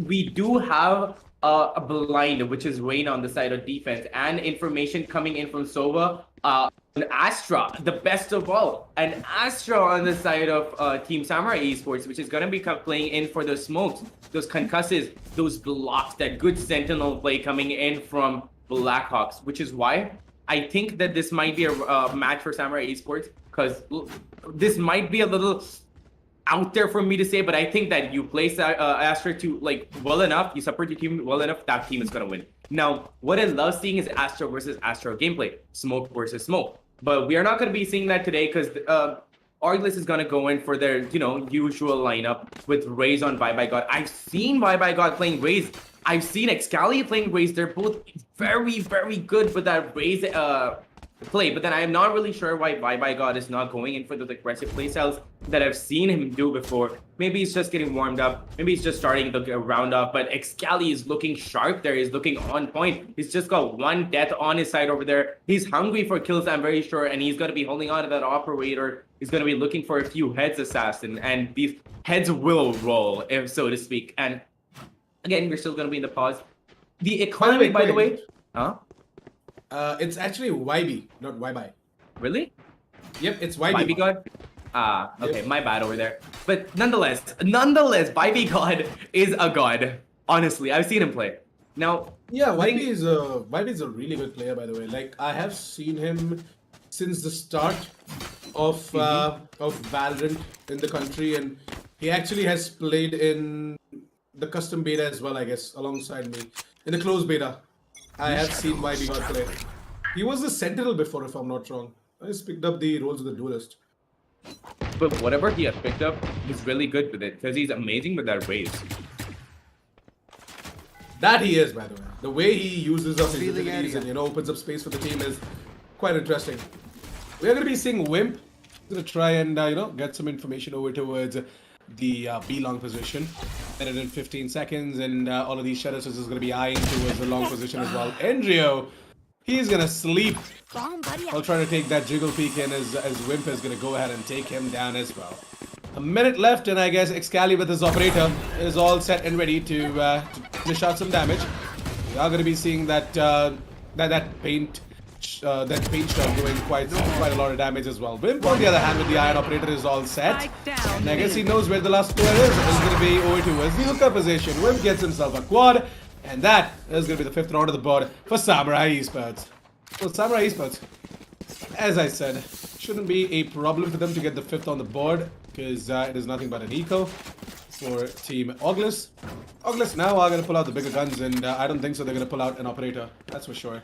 we do have a blind, which is Rain on the side of defense, and information coming in from Sova, and Astra, the best of all, and Astra on the side of Team Samurai Esports, which is going to be playing in for those smokes, those concusses, those blocks, that good sentinel play coming in from Blackhawks, which is why I think that this might be a match for Samurai Esports, because this might be a little out there for me to say, but I think that you place Astra to well enough, you support your team well enough, that team is gonna win. Now, what I love seeing is Astra versus Astra gameplay, smoke versus smoke. But we are not gonna be seeing that today, because ORGLESS is gonna go in for their usual lineup with Raze on Bye Bye God. I've seen Bye Bye God playing Raze. I've seen Excali playing Raze. They're both very, very good with that Raze play, but then I am not really sure why Bye Bye God is not going in for those aggressive playstyles that I've seen him do before. Maybe he's just getting warmed up. Maybe he's just starting the round off, but Excali is looking sharp there. He's looking on point. He's just got 1 death on his side over there. He's hungry for kills, I'm very sure, and he's going to be holding on to that operator. He's going to be looking for a few heads, Assassin, and these heads will roll, if so to speak. And again, we're still going to be in the pause. The economy, by the way... Huh? It's actually YB, not YB. Really? Yep, it's YB. YB God? Okay, my bad over there. But nonetheless, YB God is a god. Honestly, I've seen him play. Now, yeah, YB is a really good player, by the way. Like, I have seen him since the start of Valorant in the country, and he actually has played in the custom beta as well, I guess, alongside me in the closed beta. I have seen YB God play. He was a sentinel before, if I'm not wrong. I just picked up the roles of the duelist. But whatever he has picked up, he's really good with it, because he's amazing with that Raze. That he is, by the way. The way he uses up his abilities and opens up space for the team is quite interesting. We are going to be seeing Wimp. Going to try and get some information over towards the B long position. Minute and 15 seconds, and all of these shadows is going to be eyeing towards the long position as well. Endrio, he's going to sleep. I'll try to take that jiggle peek in as Wimp is going to go ahead and take him down as well. A minute left, and I guess Excali with his operator is all set and ready to dish out some damage. We are going to be seeing that paint shot doing quite a lot of damage as well. Wimp, on the other hand, with the iron operator is all set, and I guess he knows where the last player is. It's going to be over towards the hooker position. Wimp gets himself a quad, and that is going to be the 5th round of the board for Samurai Esports. Well, Samurai Esports, as I said, shouldn't be a problem for them to get the 5th on the board, because it is nothing but an eco for Team ORGLESS. ORGLESS now are going to pull out the bigger guns, and I don't think so they're going to pull out an operator. That's for sure.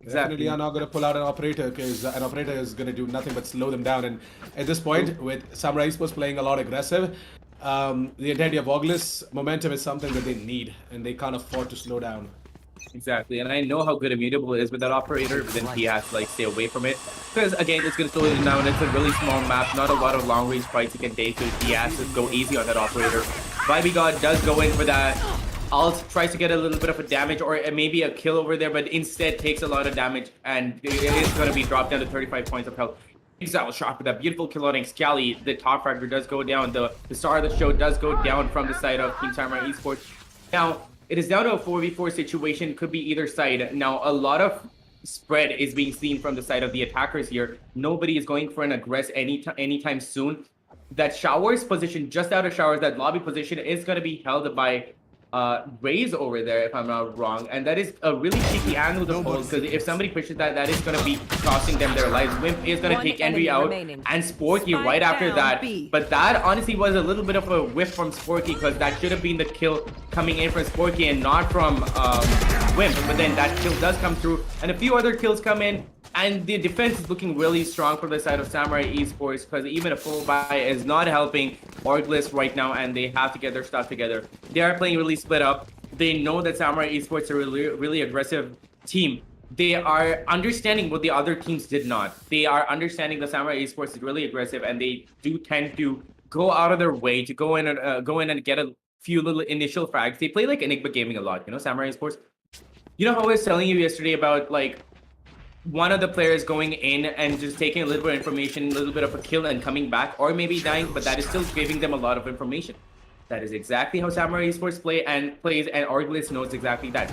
Exactly. Definitely are not going to pull out an operator, because an operator is going to do nothing but slow them down. And at this point, with Samurai Esports playing a lot aggressive, the entirety of ORGLESS momentum is something that they need, and they can't afford to slow down. Exactly, and I know how good Immutable is with that operator, but then he has to stay away from it. Because again, it's going to slow him down. It's a really small map, not a lot of long range fights he can take, so he has to go easy on that operator. YB God does go in for that. Alt tries to get a little bit of a damage or maybe a kill over there, but instead takes a lot of damage, and it is going to be dropped down to 35 points of health. Exile shot with that beautiful kill on Excali. The top fragger does go down. The star of the show does go down from the side of Team Samurai Esports. Now, It is down to a 4v4 situation, could be either side. Now, a lot of spread is being seen from the side of the attackers here. Nobody is going for an aggress anytime soon. That Showers position, just out of Showers, that lobby position is going to be held by Raze over there, if I'm not wrong. And that is a really cheeky angle to hold, because if somebody pushes that, that is going to be costing them their lives. Wimp is going to One take enemy Envy out, remaining. and Sporky Spike right after down, that. B. But that honestly was a little bit of a whiff from Sporky, because that should have been the kill coming in from Sporky and not from Wimp. But then that kill does come through, and a few other kills come in. And the defense is looking really strong from the side of Samurai Esports, because even a full buy is not helping ORGLESS right now, and they have to get their stuff together. They are playing really split up. They know that Samurai Esports are a really aggressive team. They are understanding what the other teams did not. They are understanding that Samurai Esports is really aggressive, and they do tend to go out of their way to go in and get a few little initial frags. They play like Enigma Gaming a lot, you know, Samurai Esports. You know how I was telling you yesterday about like one of the players going in and just taking a little bit of information, a little bit of a kill and coming back, or maybe dying, but that is still giving them a lot of information. That is exactly how Samurai Esports plays, and ORGLESS knows exactly that.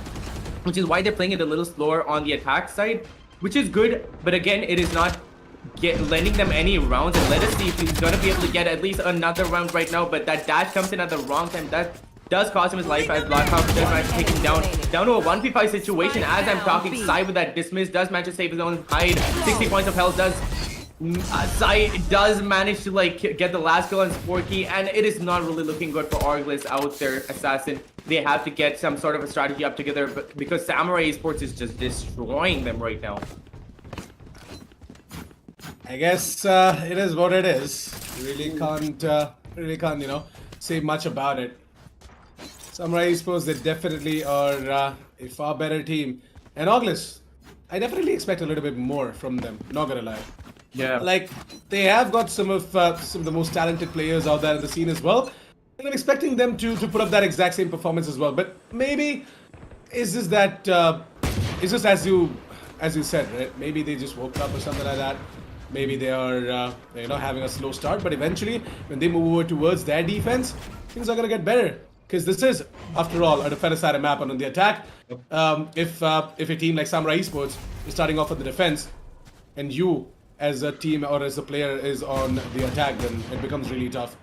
Which is why they're playing it a little slower on the attack side, which is good, but again, it is not lending them any rounds. And let us see if he's gonna be able to get at least another round right now, but that dash comes in at the wrong time. That does cost him his life, as Blackhawk does manage to take him down to a 1v5 situation. As I'm talking, Sai with that dismiss does manage to save his own hide. 60 points of health does. Sai does manage to like get the last kill on Sporky, and it is not really looking good for ORGLESS out there. Assassin, they have to get some sort of a strategy up together, but because Samurai Esports is just destroying them right now. I guess it is what it is. Really can't, you know, say much about it. Samurai Esports, they definitely are a far better team. And ORGLESS, I definitely expect a little bit more from them, not gonna lie. Yeah. Like, they have got some of the most talented players out there in the scene as well. And I'm expecting them to put up that exact same performance as well. But maybe, it's just that, it's just as you said, right? Maybe they just woke up or something like that. Maybe they are, you know, having a slow start. But eventually, when they move over towards their defense, things are gonna get better. Because this is, after all, a defender-sided map, and on the attack, if a team like Samurai Esports is starting off with the defense, and you, as a team or as a player, is on the attack, then it becomes really tough.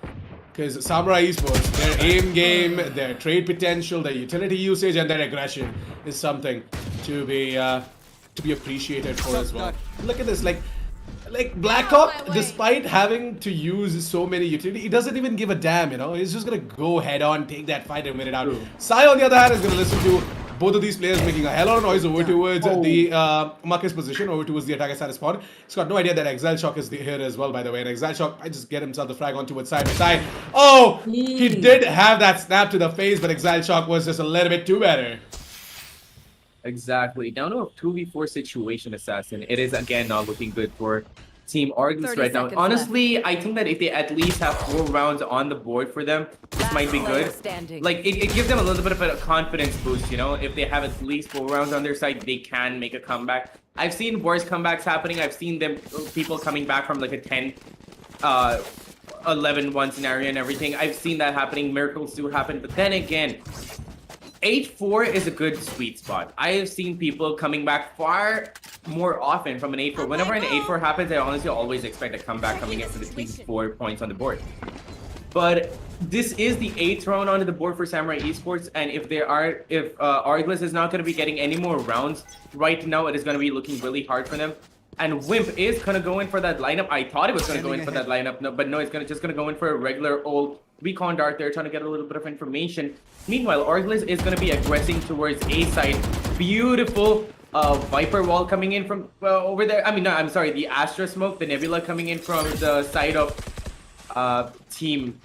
Because Samurai Esports, their aim game, their trade potential, their utility usage, and their aggression is something to be appreciated for as well. Look at this, like Blackhawk, despite having to use so many utility, he doesn't even give a damn, you know. He's just gonna go head on, take that fight and win it out. Sai, on the other hand, is gonna listen to both of these players making a hell of a noise over towards the Marcus position, over towards the attacker side spawn. He's got no idea that Exile Shock is here as well, by the way. And Exile Shock might just get himself the frag on towards side by side. Oh, he did have that snap to the face, but Exile Shock was just a little bit too better. Exactly. Down to a 2v4 situation, Assassin. It is again not looking good for Team ORGLESS 30 right now. seconds Honestly, I think that if they at least have 4 rounds on the board for them, this might be player good. standing. Like, it gives them a little bit of a confidence boost, you know? If they have at least 4 rounds on their side, they can make a comeback. I've seen worse comebacks happening. I've seen people coming back from like a 10, 11-1 scenario and everything. I've seen that happening. Miracles do happen. But then again, 8-4 is a good sweet spot. I have seen people coming back far more often from an 8-4. Whenever an 8-4 happens, I honestly always expect a comeback coming in for the team's 4 points on the board. But this is the 8th round onto the board for Samurai Esports, and if ORGLESS is not going to be getting any more rounds right now, it is going to be looking really hard for them. And Wimp is going to go in for that lineup. I thought it was going to go in for that lineup, but no, it's just going to go in for a regular old recon dart there, trying to get a little bit of information. Meanwhile, ORGLESS is going to be aggressing towards A side. Beautiful Viper wall coming in from over there. I mean, no, I'm sorry, the Astra smoke, the Nebula coming in from the side of Team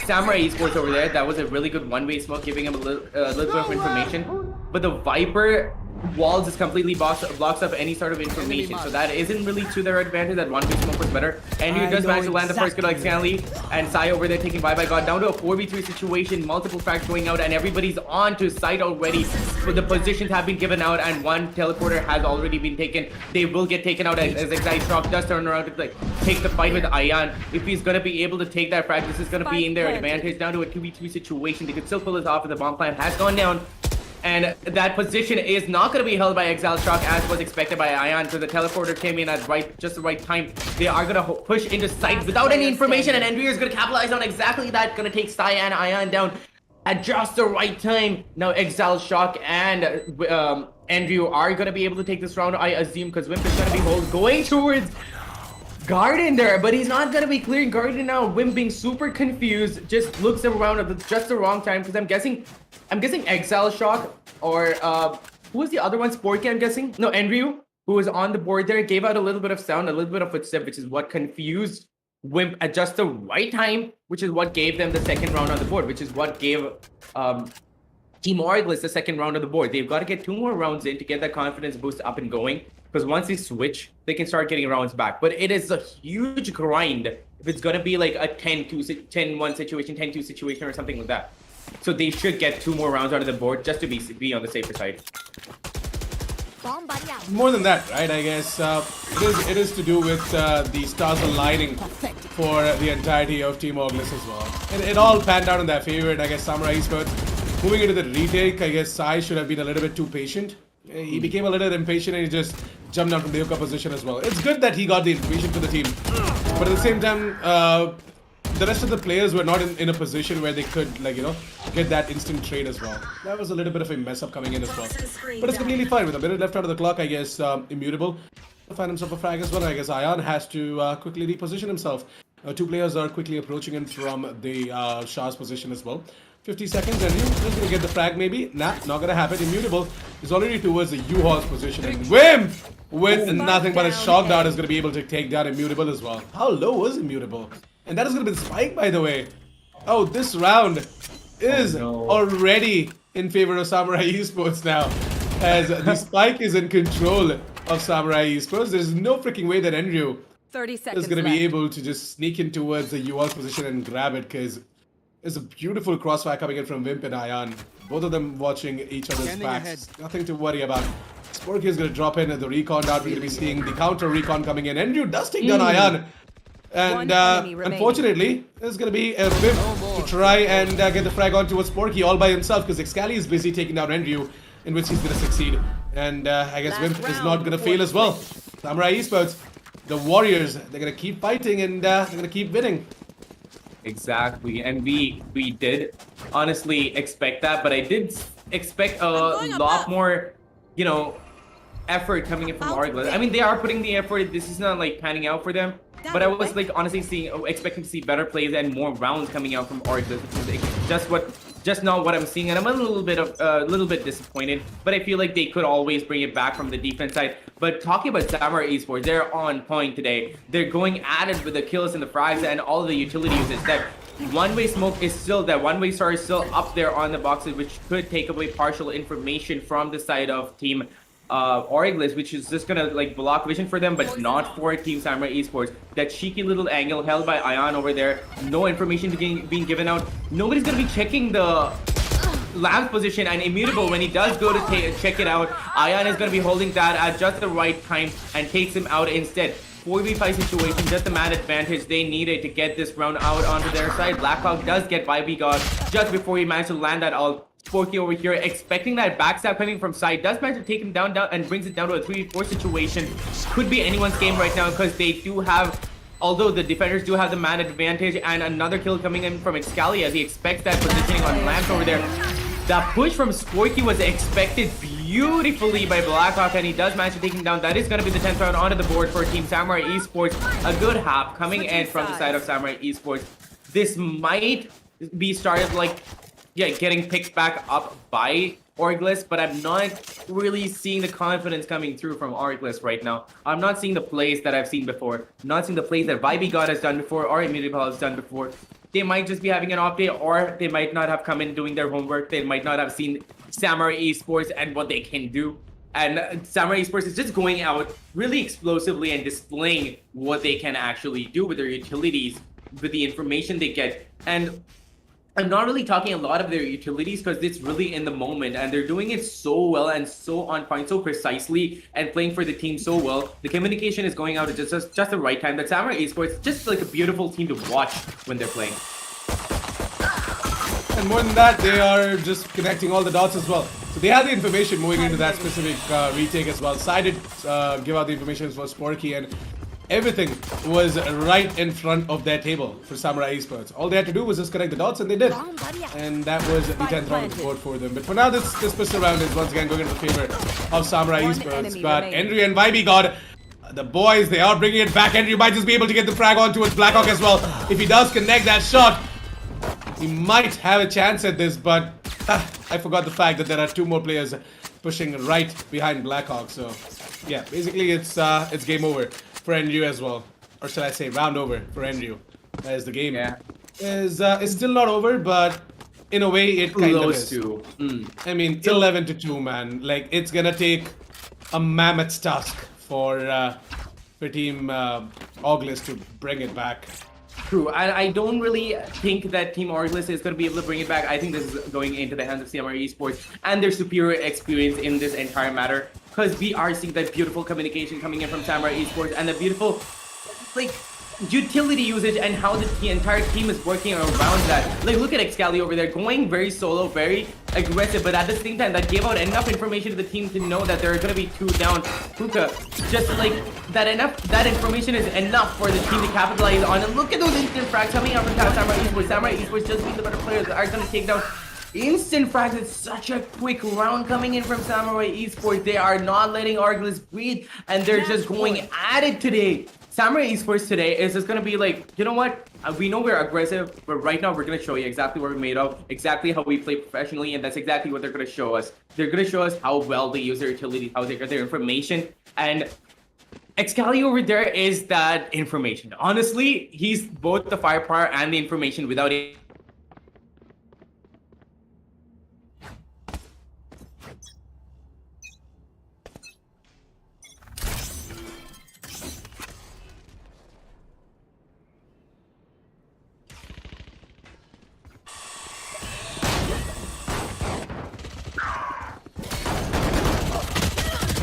Samurai Esports over there. That was a really good one-way smoke, giving him a little bit of information. But the Viper walls just completely blocks up any sort of information, so that isn't really to their advantage. That one-way smoke was better. And you just managed to land the first kill like Stanley, and Sai over there taking bye-bye. Got down to a 4v3 situation, multiple frags going out, and everybody's on to site already. But the positions have been given out, and one teleporter has already been taken. They will get taken out as Exile Shock does turn around to like take the fight with Ayan. If he's gonna be able to take that frag, this is gonna be in their advantage. Down to a 2v2 situation. They could still pull this off, and the bomb plant has gone down. And that position is not going to be held by Exile Shock as was expected by Ion, because the teleporter came in at just the right time. They are going to push into site without any information, and Andrew is going to capitalize on exactly that. Going to take Sai and Ion down at just the right time. Now Exile Shock and Andrew are going to be able to take this round, I assume, because Wimp is going to be going towards Garden there, but he's not going to be clearing Garden now. Wimp being super confused, just looks around at just the wrong time, because I'm guessing Exile Shock or who was the other one? Sporky, I'm guessing. No, Andrew, who was on the board there, gave out a little bit of sound, a little bit of footstep, which is what confused Wimp at just the right time, which is what gave them the second round on the board, which is what gave Team ORGLESS the second round of the board. They've got to get 2 more rounds in to get that confidence boost up and going, because once they switch, they can start getting rounds back. But it is a huge grind if it's going to be like a 10-1 situation, 10-2 situation, or something like that. So they should get 2 more rounds out of the board just to be on the safer side. Bomb buddy out. More than that, right? I guess it is to do with the stars aligning for the entirety of Team ORGLESS as well. It all panned out in their favor, and I guess Samurai Esports moving into the retake. I guess Sai should have been a little bit too patient. He became a little impatient and he just jumped down from the hookup position as well. It's good that he got the information for the team, but at the same time, the rest of the players were not in a position where they could, like, you know, get that instant trade as well. That was a little bit of a mess up coming in as well. But it's completely fine. With a minute left out of the clock, I guess Immutable will find himself a frag as well. I guess Ion has to quickly reposition himself. 2 players are quickly approaching him from the Shah's position as well. 50 seconds, and he's going to get the frag maybe. Nah, not going to happen. Immutable is already towards the U-Haul's position, and Wimp with nothing but a shock dart is going to be able to take down Immutable as well. How low was Immutable? And that is going to be the spike, by the way. Oh, this round is already in favor of Samurai Esports now, as the spike is in control of Samurai Esports. There's no freaking way that Andrew 30 seconds is going to left. be able to just sneak in towards the U-Haul's position and grab it, because there's a beautiful crossfire coming in from Wimp and Ion. Both of them watching each other's backs. Nothing to worry about. Sporky is going to drop in at the recon dart. We're going to be seeing the counter recon coming in. Andrew does take down Ion. And unfortunately, there's going to be a Wimp to try and get the frag on towards Sporky all by himself, because Excali is busy taking down Andrew, in which he's going to succeed. And I guess Wimp is not going to fail as well. Samurai Esports, the Warriors, they're going to keep fighting and they're going to keep winning. Exactly, and we did honestly expect that, but I did expect a lot more, you know, effort coming in from ORGLESS. I mean, they are putting the effort. This is not like panning out for them, but I was like honestly expecting to see better plays and more rounds coming out from ORGLESS, which is just not what I'm seeing, and I'm a little bit disappointed. But I feel like they could always bring it back from the defense side. But talking about Samurai Esports, they're on point today. They're going at it with the kills and the frags and all the utility uses. That one-way smoke is still, that one-way star is still up there on the boxes, which could take away partial information from the side of Team ORGLESS, which is just gonna like block vision for them, but not for Team Samurai Esports. That cheeky little angle held by Ion over there, no information being given out. Nobody's gonna be checking the Lamb's position, and Immutable, when he does go to check it out, Ion is gonna be holding that at just the right time and takes him out instead. 4v5 situation, just a mad advantage they needed to get this round out onto their side. Blackhawk does get YB God just before he managed to land that ult. Sporky over here, expecting that backstab coming from side, does manage to take him down and brings it down to a 3v4 situation. Could be anyone's game right now, because they do have, although the defenders do have the man advantage, and another kill coming in from Excali as he expects that positioning on Lance over there. That push from Sporky was expected beautifully by Blackhawk, and he does manage to take him down. That is going to be the 10th round onto the board for Team Samurai Esports. A good half coming in from the side of Samurai Esports. This might be started like, yeah, getting picked back up by ORGLESS, but I'm not really seeing the confidence coming through from ORGLESS right now. I'm not seeing the plays that I've seen before. I'm not seeing the plays that YB God has done before or Immutable has done before. They might just be having an off day, or they might not have come in doing their homework. They might not have seen Samurai Esports and what they can do. And Samurai Esports is just going out really explosively and displaying what they can actually do with their utilities, with the information they get. And I'm not really talking a lot of their utilities, because it's really in the moment, and they're doing it so well and so on point, so precisely, and playing for the team so well. The communication is going out at just the right time. That Samurai Esports is just like a beautiful team to watch when they're playing. And more than that, they are just connecting all the dots as well. So they had the information moving into that specific retake as well. Sai did give out the information for Sporky, and everything was right in front of their table for Samurai Esports. All they had to do was just connect the dots, and they did. And that was the 10th round of the board for them. But for now, this pistol round is once again going in the favor of Samurai One Esports. enemy But remaining. Henry and Vibe got the boys. They are bringing it back. Henry might just be able to get the frag on towards Blackhawk as well. If he does connect that shot, he might have a chance at this. But I forgot the fact that there are 2 more players pushing right behind Blackhawk. So yeah, basically it's game over for NRU as well, or shall I say round over for NRU, as the game is still not over, but in a way it kind of Close is. to. I mean, 11-2, man. Like, it's gonna take a mammoth task for Team ORGLESS to bring it back. True. I don't really think that Team ORGLESS is going to be able to bring it back. I think this is going into the hands of CMR Esports and their superior experience in this entire matter. Because we are seeing that beautiful communication coming in from Samurai Esports and the beautiful, like, utility usage and how the entire team is working around that. Like, look at Excali over there, going very solo, very aggressive, but at the same time, that gave out enough information to the team to know that there are going to be 2 down. Puka, just like that information is enough for the team to capitalize on. And look at those instant frags coming out from Samurai Esports. Samurai Esports just being the better players are going to take down instant frags. It's such a quick round coming in from Samurai Esports. They are not letting ORGLESS breathe, and they're just going at it today. Samurai Esports today is just gonna be like, you know what? We know we're aggressive, but right now we're gonna show you exactly what we're made of, exactly how we play professionally, and that's exactly what they're gonna show us. They're gonna show us how well they use their utility, how they get their information, and Excali over there is that information. Honestly, he's both the firepower and the information without it.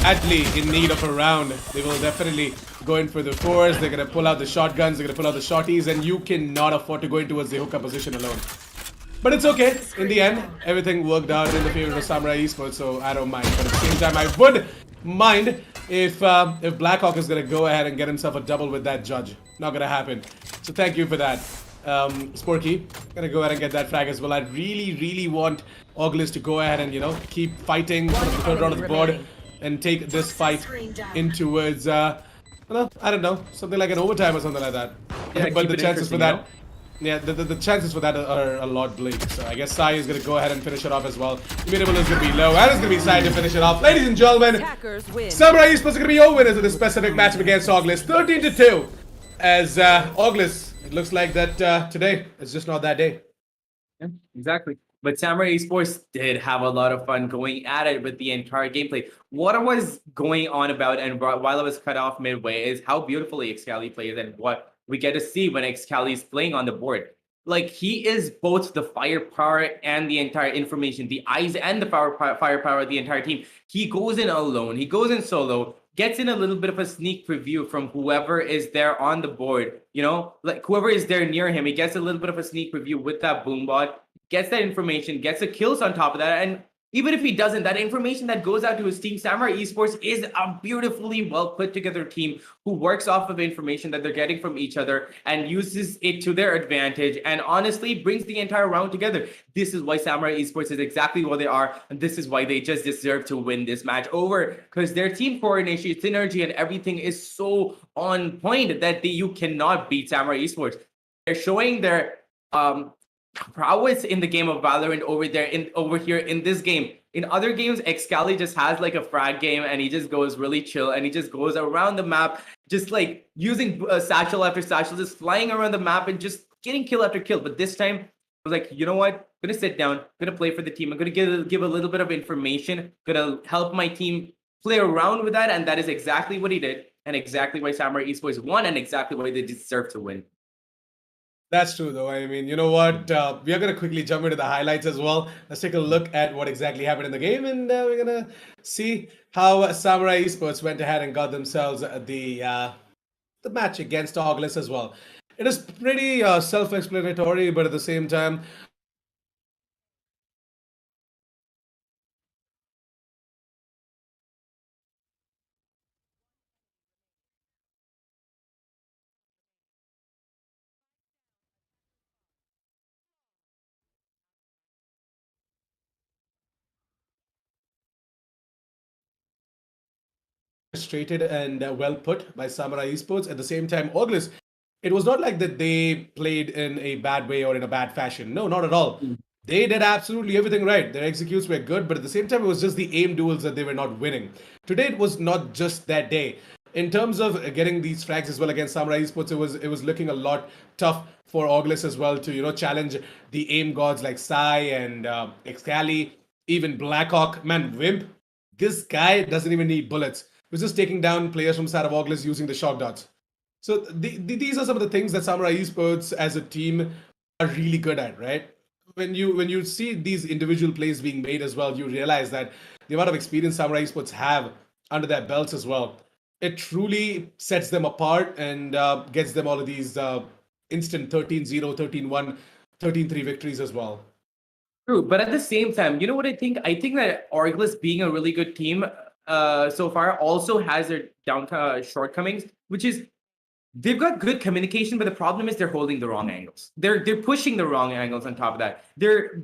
Badly in need of a round. They will definitely go in for the 4s. They're gonna pull out the shotguns, they're gonna pull out the shorties, and you cannot afford to go in towards the hookup position alone. But it's okay. In the end, everything worked out in the favor of Samurai Esports, so I don't mind. But at the same time, I would mind if Blackhawk is gonna go ahead and get himself a double with that judge. Not gonna happen. So thank you for that. Sporky, gonna go ahead and get that frag as well. I really want ORGLESS to go ahead and, you know, keep fighting for the 3rd round of the board and take this fight in towards, well, I don't know, something like an overtime or something like that. Yeah, But keep the it chances for interesting, that, yeah, the chances for that are a lot bleak. So I guess Sai is gonna go ahead and finish it off as well. Immutable is gonna be low, and it's gonna be Sai to finish it off. Ladies and gentlemen, Attackers win. Samurai Esports are gonna be your winners of this specific matchup against ORGLESS, 13-2. As ORGLESS, it looks like that today is just not that day. Yeah, exactly. But Samurai Esports did have a lot of fun going at it with the entire gameplay. What I was going on about, and while I was cut off midway, is how beautifully Excali plays and what we get to see when Excali is playing on the board. Like, he is both the firepower and the entire information, the eyes and the firepower of the entire team. He goes in alone, he goes in solo, gets in a little bit of a sneak preview from whoever is there on the board, you know, like whoever is there near him. He gets a little bit of a sneak preview with that boombot, gets that information, gets the kills on top of that, and even if he doesn't, that information that goes out to his team, Samurai Esports is a beautifully well put together team who works off of information that they're getting from each other and uses it to their advantage, and honestly brings the entire round together. This is why Samurai Esports is exactly what they are, and this is why they just deserve to win this match over, because their team coordination, synergy, and everything is so on point that you cannot beat Samurai Esports. They're showing their prowess in the game of Valorant over here in this game. In other games, Excali just has like a frag game and he just goes really chill and he just goes around the map, just like using satchel after satchel, just flying around the map and just getting kill after kill. But this time, I was like, you know what? I'm gonna sit down, I'm gonna play for the team. I'm gonna give a little bit of information, gonna help my team play around with that, and that is exactly what he did, and exactly why Samurai Esports won, and exactly why they deserve to win. That's true, though. I mean, you know what? We are going to quickly jump into the highlights as well. Let's take a look at what exactly happened in the game, and we're going to see how Samurai Esports went ahead and got themselves the match against ORGLESS as well. It is pretty self-explanatory, but at the same time, orchestrated and well put by Samurai Esports. At the same time, ORGLESS, it was not like that they played in a bad way or in a bad fashion. No, not at all. They did absolutely everything right. Their executes were good, but at the same time, it was just the aim duels that they were not winning. Today, it was not just that day. In terms of getting these frags as well against Samurai Esports, it was looking a lot tough for ORGLESS as well to challenge the aim gods like Sai and Excali, even Blackhawk. Man, Wimp, this guy doesn't even need bullets. He was just taking down players from side of ORGLESS using the shock dots. So these are some of the things that Samurai Esports as a team are really good at, right? When you see these individual plays being made as well, you realize that the amount of experience Samurai Esports have under their belts as well, it truly sets them apart and gets them all of these instant 13-0, 13-1, 13-3 victories as well. True, but at the same time, you know what I think? I think that ORGLESS being a really good team so far also has their shortcomings, which is they've got good communication, but the problem is they're holding the wrong angles. They're pushing the wrong angles on top of that. They're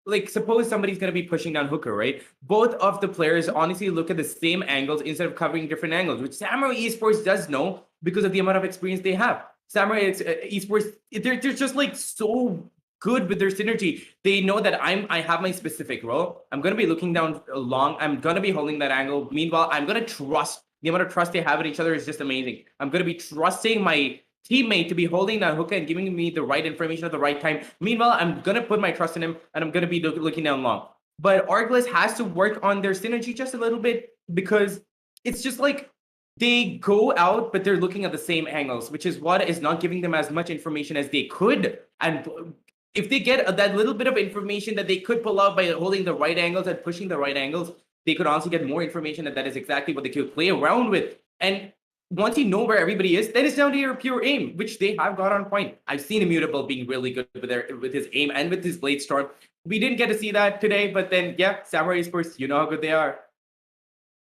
like, suppose somebody's gonna be pushing down hooker, right? Both of the players honestly look at the same angles instead of covering different angles, which Samurai Esports does know because of the amount of experience they have. Samurai Esports, they're just like so good with their synergy. They know that I have my specific role. I'm gonna be looking down long. I'm gonna be holding that angle. Meanwhile, I'm gonna trust. The amount of trust they have in each other is just amazing. I'm gonna be trusting my teammate to be holding that hook and giving me the right information at the right time. Meanwhile, I'm gonna put my trust in him and I'm gonna be looking down long. But ORGLESS has to work on their synergy just a little bit because it's just like they go out, but they're looking at the same angles, which is what is not giving them as much information as they could. And if they get that little bit of information that they could pull out by holding the right angles and pushing the right angles, they could honestly get more information, and that is exactly what they could play around with. And once you know where everybody is, that is down to your pure aim, which they have got on point. I've seen Immutable being really good with his aim and with his Blade Storm. We didn't get to see that today, but then yeah, Samurai Esports, you know how good they are.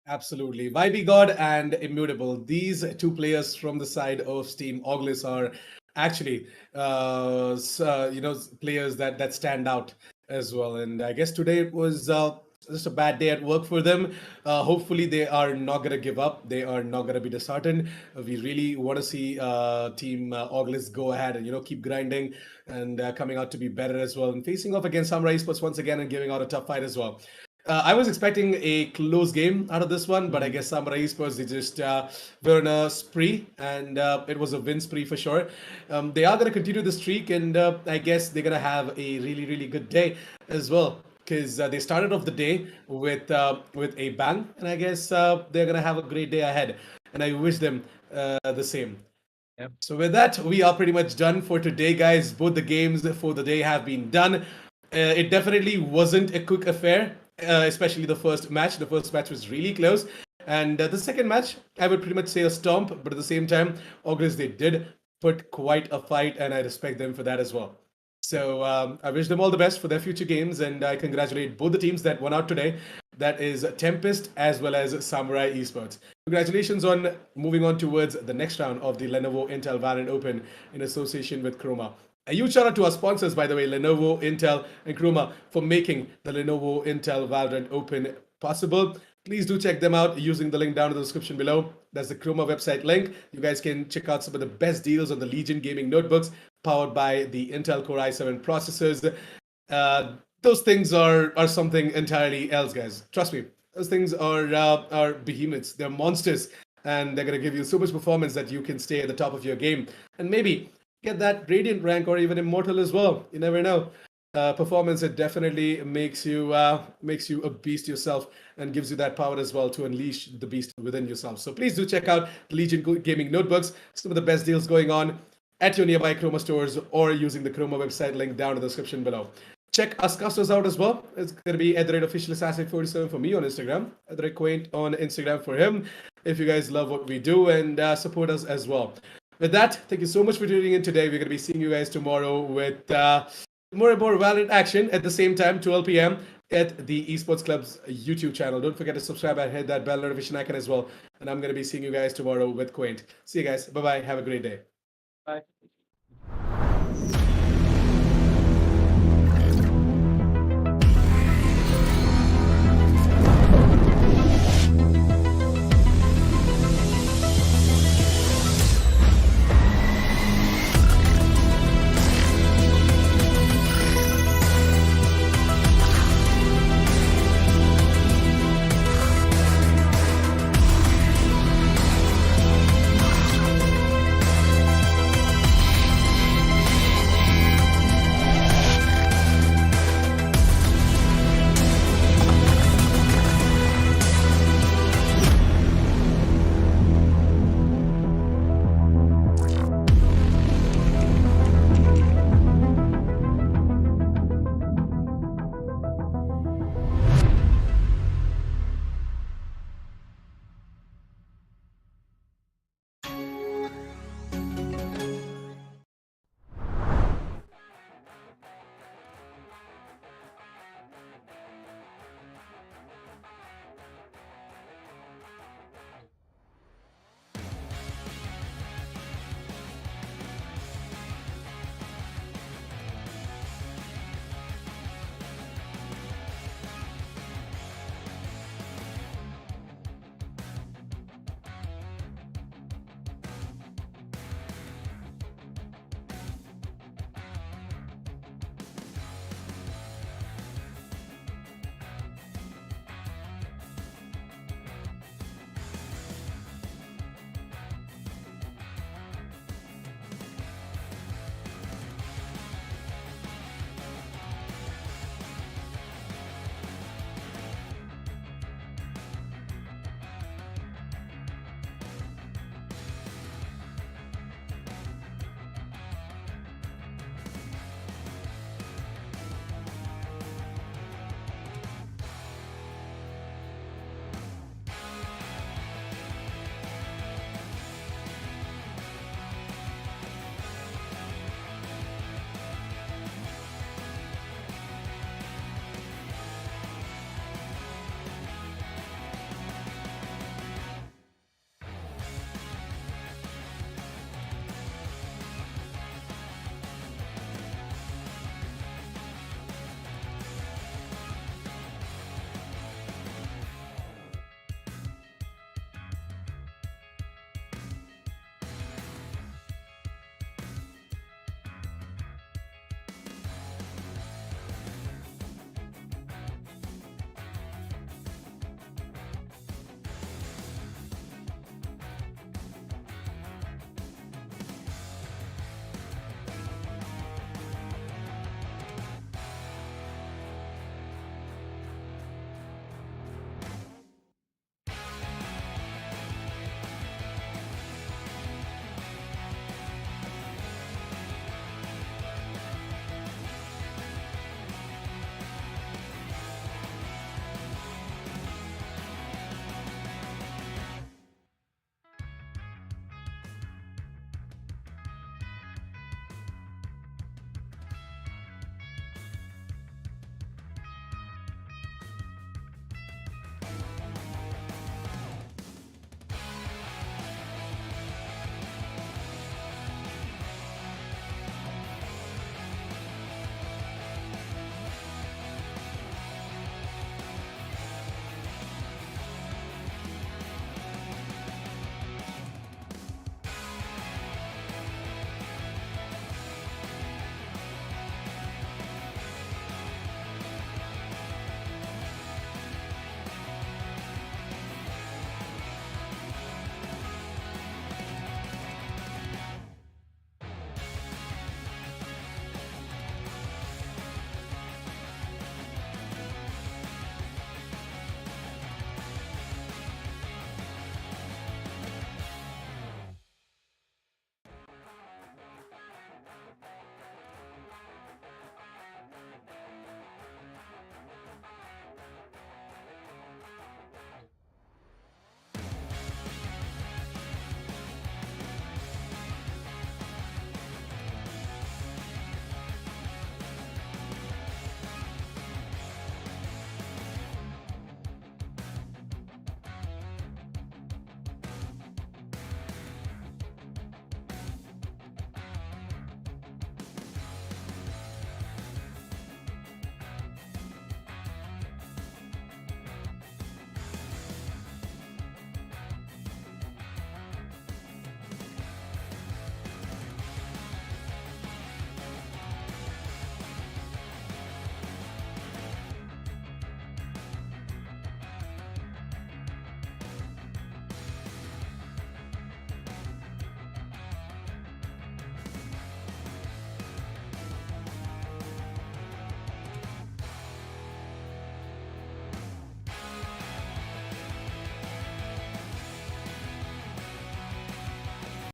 Absolutely. YB God and Immutable, these two players from the side of Team ORGLESS are actually players that stand out as well. And I guess today it was just a bad day at work for them. Hopefully they are not going to give up. They are not going to be disheartened. We really want to see Team ORGLESS go ahead and keep grinding and coming out to be better as well, and facing off against Samurai Esports once again and giving out a tough fight as well. I was expecting a close game out of this one, but I guess Samurai Esports, they just were on a spree, and it was a win spree for sure. They are going to continue the streak, and I guess they're going to have a really, really good day as well, because they started off the day with a bang, and I guess they're going to have a great day ahead, and I wish them the same. Yep. So with that, we are pretty much done for today, guys. Both the games for the day have been done. It definitely wasn't a quick affair. Especially the first match. The first match was really close. And the second match, I would pretty much say a stomp. But at the same time, ORGLESS, they did put quite a fight. And I respect them for that as well. So I wish them all the best for their future games. And I congratulate both the teams that won out today. That is TempesT as well as Samurai Esports. Congratulations on moving on towards the next round of the Lenovo Intel Valorant Open in association with Croma. A huge shout out to our sponsors, by the way, Lenovo, Intel, and Croma, for making the Lenovo Intel Valorant Open possible. Please do check them out using the link down in the description below. That's the Croma website link. You guys can check out some of the best deals on the Legion gaming notebooks powered by the Intel Core i7 processors. Those things are something entirely else, guys. Trust me, those things are behemoths. They're monsters, and they're going to give you so much performance that you can stay at the top of your game. And maybe get that Radiant rank or even Immortal as well. You never know. Performance, it definitely makes you a beast yourself and gives you that power as well to unleash the beast within yourself. So please do check out the Legion Gaming Notebooks. Some of the best deals going on at your nearby Croma stores or using the Croma website link down in the description below. Check us customers out as well. It's going to be @officialassassin47 for me on Instagram, @Quaint on Instagram for him. If you guys love what we do and support us as well. With that, thank you so much for tuning in today. We're going to be seeing you guys tomorrow with more and more Valorant action at the same time, 12 p.m. at the Esports Club's YouTube channel. Don't forget to subscribe and hit that bell notification icon as well. And I'm going to be seeing you guys tomorrow with Quaint. See you guys. Bye-bye. Have a great day. Bye.